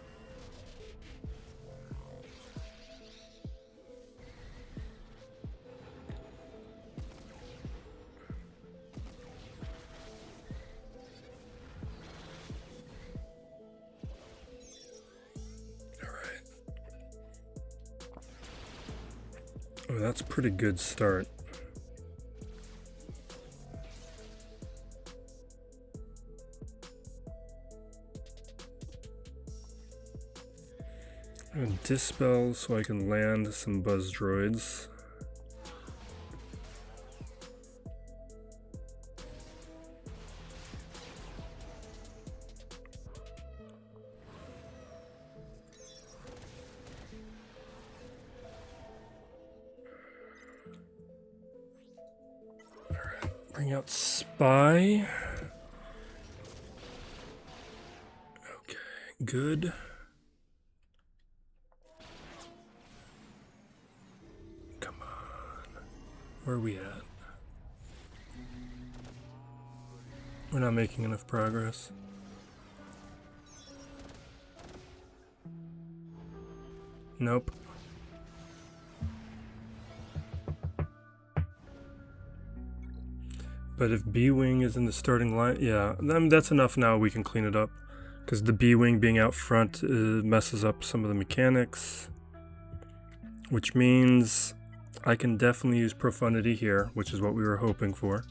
Oh, that's a pretty good start. I'm gonna dispel so I can land some buzz droids. Bring out Spy. Okay, good. Come on. Where are we at? We're not making enough progress. Nope. But if B-Wing is in the starting line, yeah, that's enough now. We can clean it up. Because the B-Wing being out front messes up some of the mechanics. Which means I can definitely use Profundity here, which is what we were hoping for.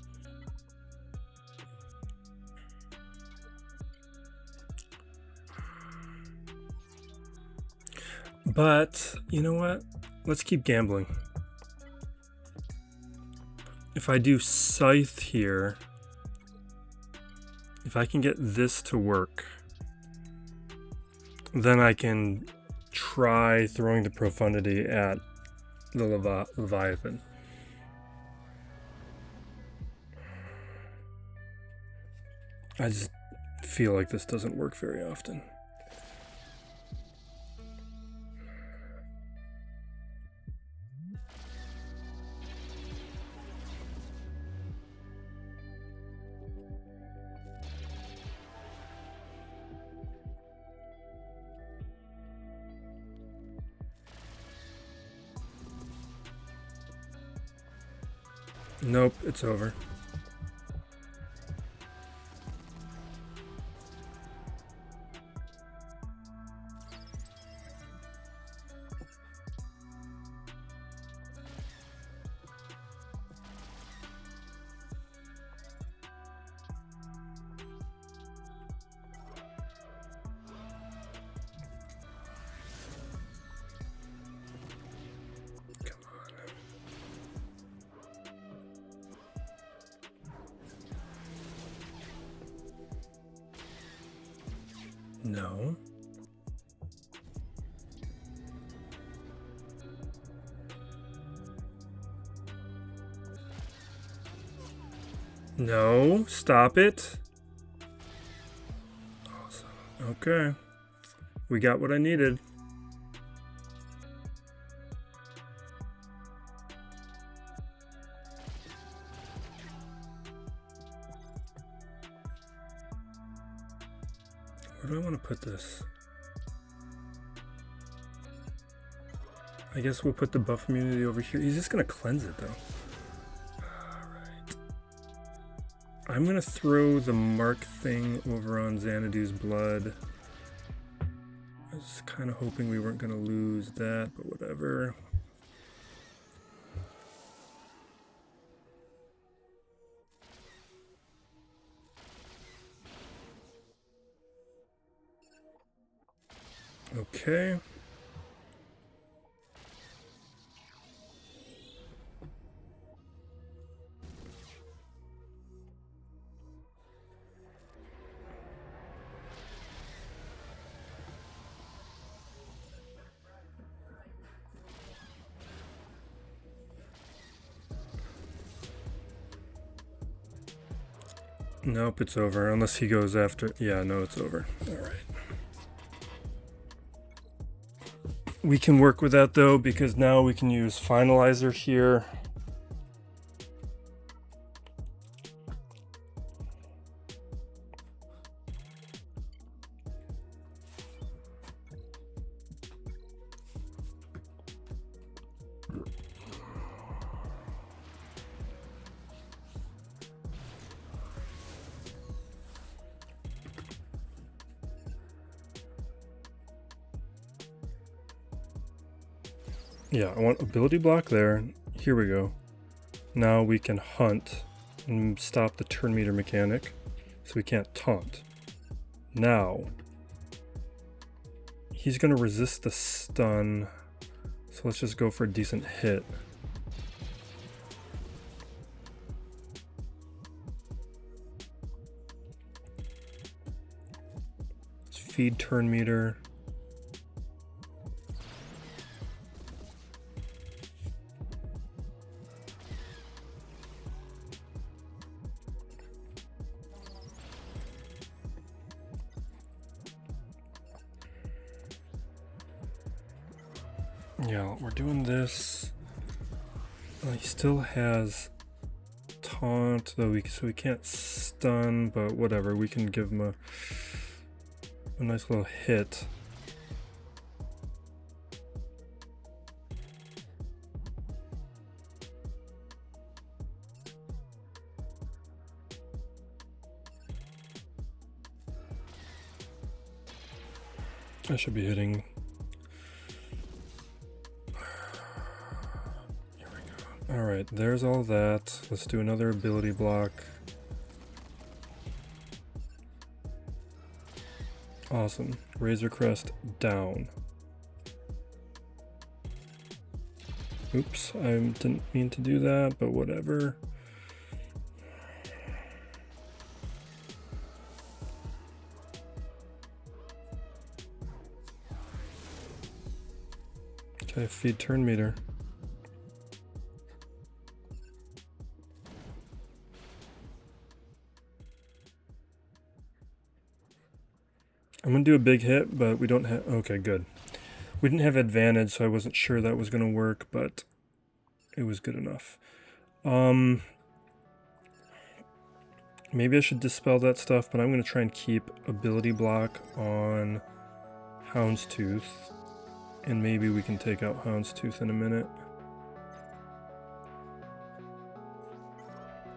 But, you know what? Let's keep gambling. If I do Scythe here, if I can get this to work, then I can try throwing the Profundity at the Leviathan. I just feel like this doesn't work very often. Nope, it's over. No. No, stop it. Awesome. Okay. We got what I needed. Where do I want to put this? I guess we'll put the buff immunity over here. He's just going to cleanse it, though. Alright. I'm going to throw the mark thing over on Xanadu's blood. I was kind of hoping we weren't going to lose that, but whatever. Okay. Nope, it's over. Unless he goes after... Yeah, no, it's over. Alright. We can work with that, though, because now we can use Finalizer here. Yeah, I want ability block there. Here we go. Now we can hunt and stop the turn meter mechanic, so we can't taunt. Now, he's going to resist the stun, so let's just go for a decent hit. Let's feed turn meter. Yeah, we're doing this. He still has taunt, though, so we can't stun, but whatever. We can give him a nice little hit. I should be hitting. Here we go. Alright, there's all that. Let's do another ability block. Awesome. Razor Crest down. Oops, I didn't mean to do that, but whatever. Okay, feed turn meter. I'm gonna do a big hit, but we don't have, okay, good. We didn't have advantage, so I wasn't sure that was gonna work, but it was good enough. Maybe I should dispel that stuff, but I'm gonna try and keep ability block on Houndstooth. And maybe we can take out Houndstooth in a minute.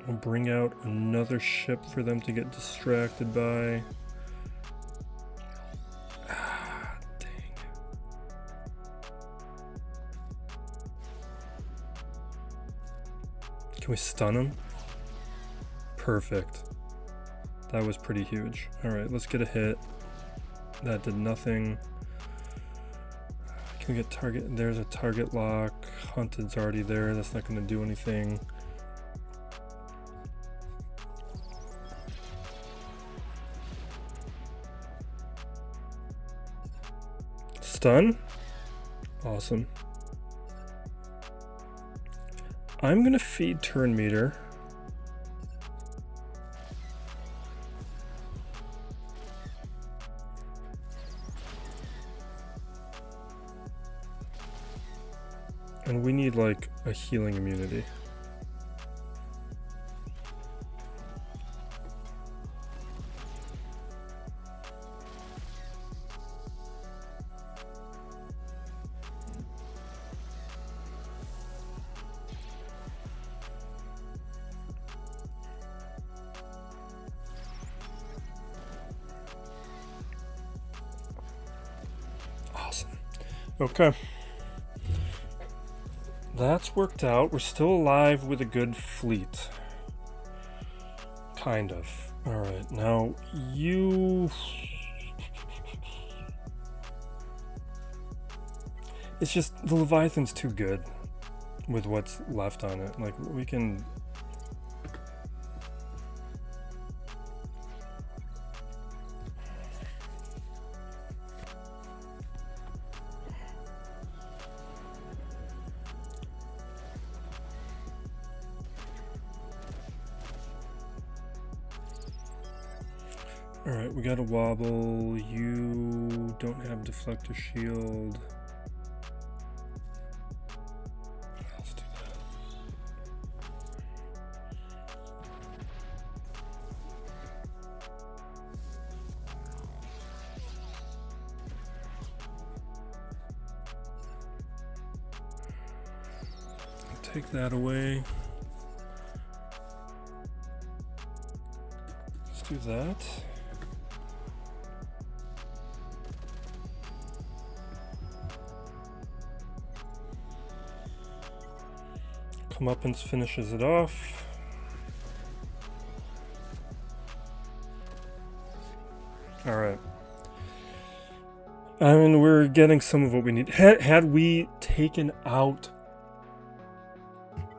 We'll bring out another ship for them to get distracted by. Ah, dang. Can we stun him? Perfect. That was pretty huge. Alright, let's get a hit. That did nothing. Can we get target? There's a target lock. Hunted's already there. That's not going to do anything. Stun? Awesome. I'm going to feed turn meter. And we need like a healing immunity. Awesome. Okay. That's worked out. We're still alive with a good fleet. Kind of. Alright, now you... It's just, the Leviathan's too good with what's left on it. Like, we can... Alright, we got a wobble. You don't have deflector shield. Let's do that. Take that away. Let's do that. Comeuppance finishes it off. Alright. I mean, we're getting some of what we need. Had we taken out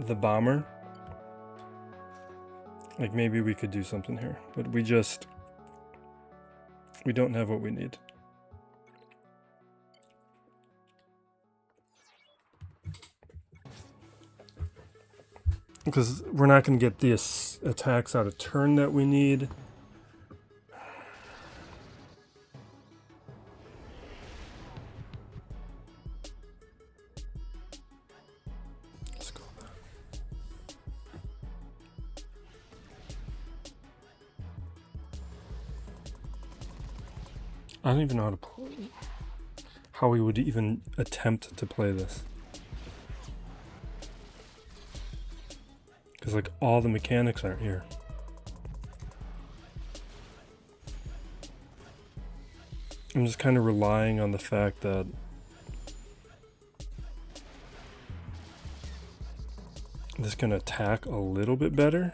the bomber, like maybe we could do something here. But we don't have what we need. Because we're not going to get the attacks out of turn that we need. I don't even know how to play, how we would even attempt to play this. Because like all the mechanics aren't here. I'm just kind of relying on the fact that this can attack a little bit better.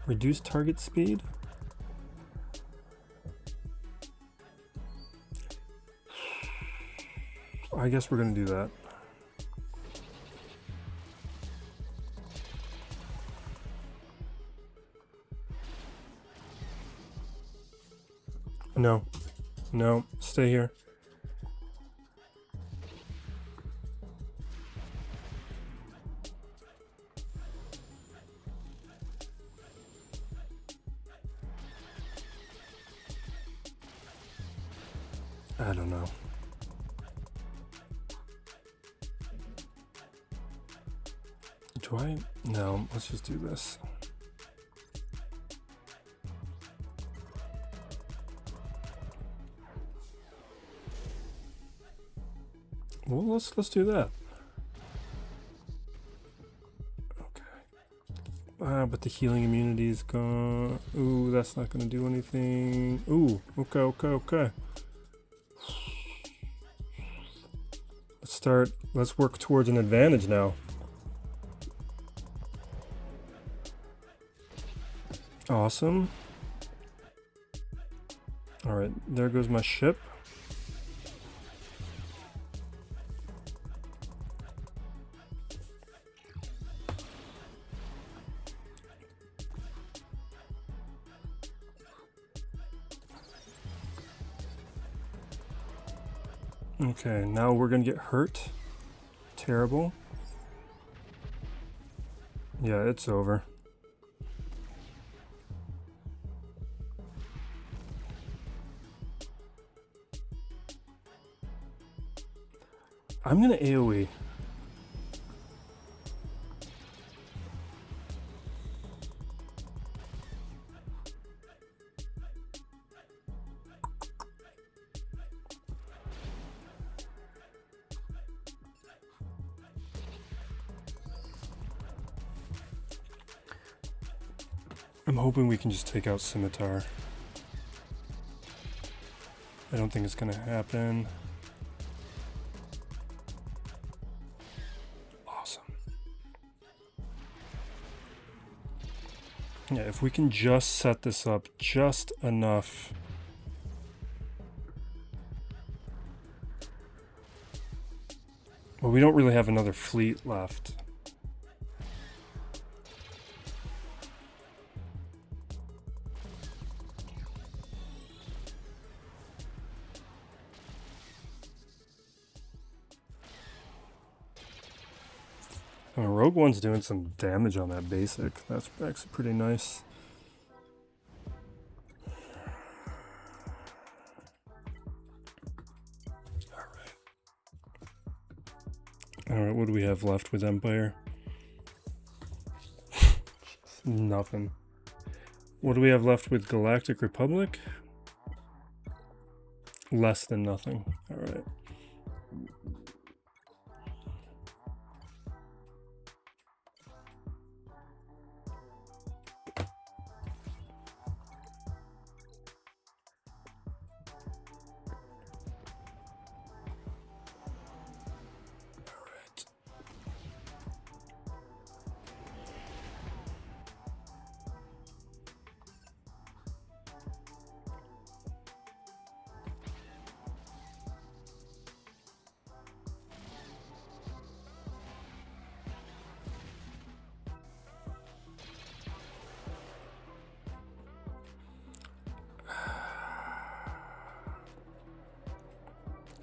Reduce target speed. I guess we're gonna do that. No, no, stay here. I don't know. Do I? No, let's just do this. Well, let's do that. Okay. But the healing immunity is gone. Ooh, that's not gonna do anything. Ooh, okay. Let's work towards an advantage now. Awesome. All right, there goes my ship. Okay, now we're gonna get hurt. Terrible. Yeah, it's over. I'm gonna AoE. I'm hoping we can just take out Scimitar. I don't think it's gonna happen. Awesome. Yeah, if we can just set this up just enough. Well, we don't really have another fleet left. Rogue One's doing some damage on that basic. That's actually pretty nice. Alright, what do we have left with Empire? Nothing. What do we have left with Galactic Republic? Less than nothing. Alright.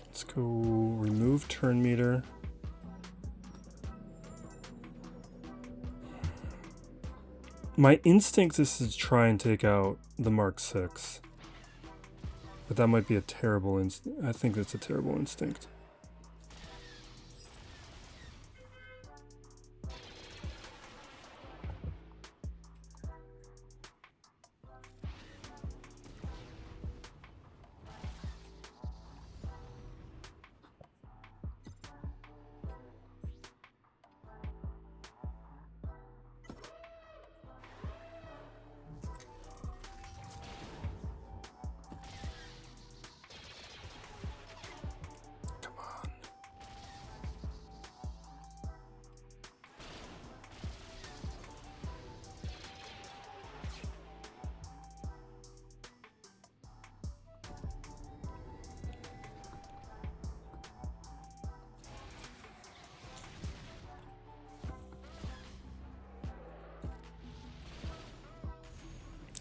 Let's go remove turn meter. My instinct is to try and take out the Mark 6. But that might be a terrible instinct. I think that's a terrible instinct.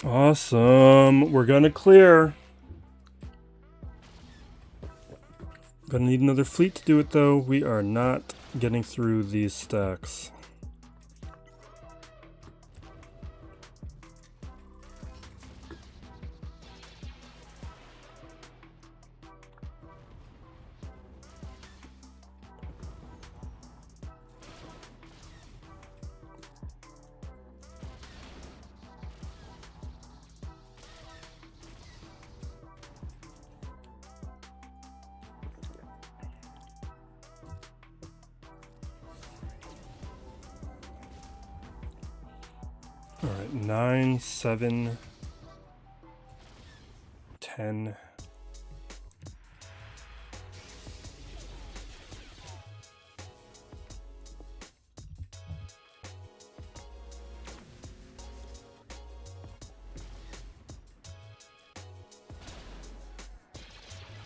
Awesome. We're gonna clear. Gonna need another fleet to do it though. We are not getting through these stacks. All right, 9, 7, 10.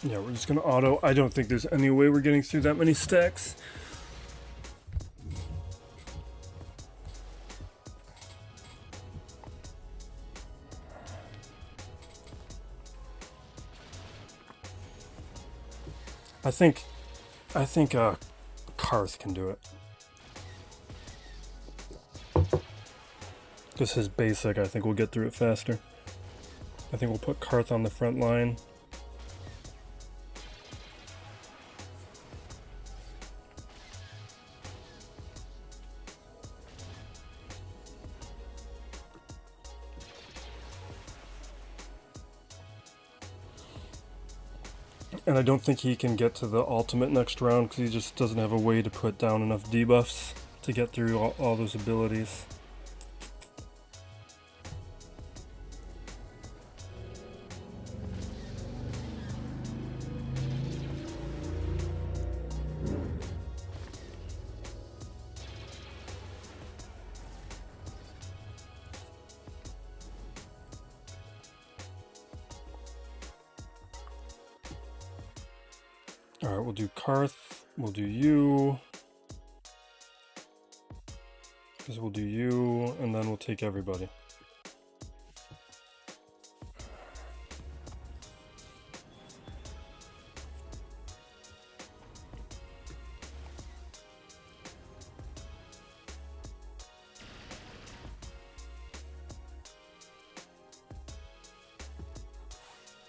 Yeah, we're just gonna auto. I don't think there's any way we're getting through that many stacks. I think Karth can do it. Just his basic, I think we'll get through it faster. I think we'll put Karth on the front line. And I don't think he can get to the ultimate next round because he just doesn't have a way to put down enough debuffs to get through all those abilities. All right, we'll do Karth, we'll do you. Because we'll do you, and then we'll take everybody.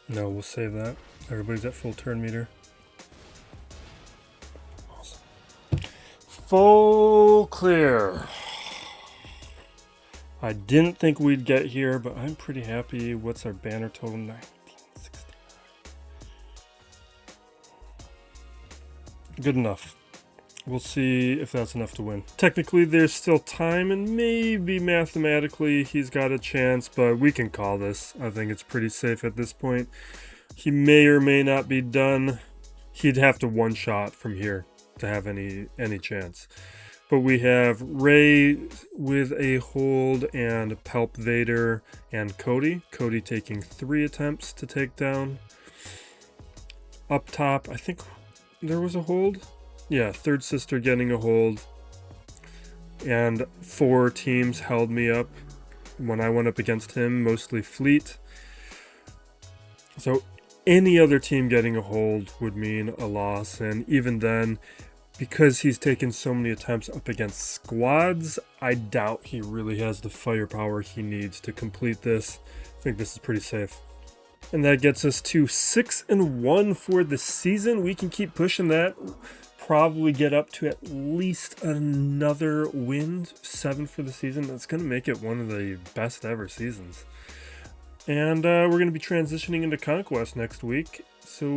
No, we'll save that. Everybody's at full turn meter. Awesome. Full clear. I didn't think we'd get here, but I'm pretty happy. What's our banner total? 1969. Good enough. We'll see if that's enough to win. Technically, there's still time, and maybe mathematically he's got a chance, but we can call this. I think it's pretty safe at this point. He may or may not be done. He'd have to one-shot from here to have any chance. But we have Ray with a hold and Pelp Vader and Cody. Cody taking 3 attempts to take down. Up top, I think there was a hold. Yeah, Third Sister getting a hold. And 4 teams held me up when I went up against him, mostly Fleet. So any other team getting a hold would mean a loss. And even then, because he's taken so many attempts up against squads, I doubt he really has the firepower he needs to complete this. I think this is pretty safe. And that gets us to 6-1 for the season. We can keep pushing that. Probably get up to at least another win, 7 for the season. That's going to make it one of the best ever seasons. And we're going to be transitioning into Conquest next week. So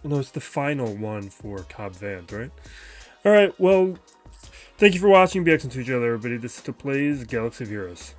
no, it's the final one for Cobb Vanth, right? All right, well, thank you for watching. Be excellent to each other, everybody. This is To Plays Galaxy of Heroes.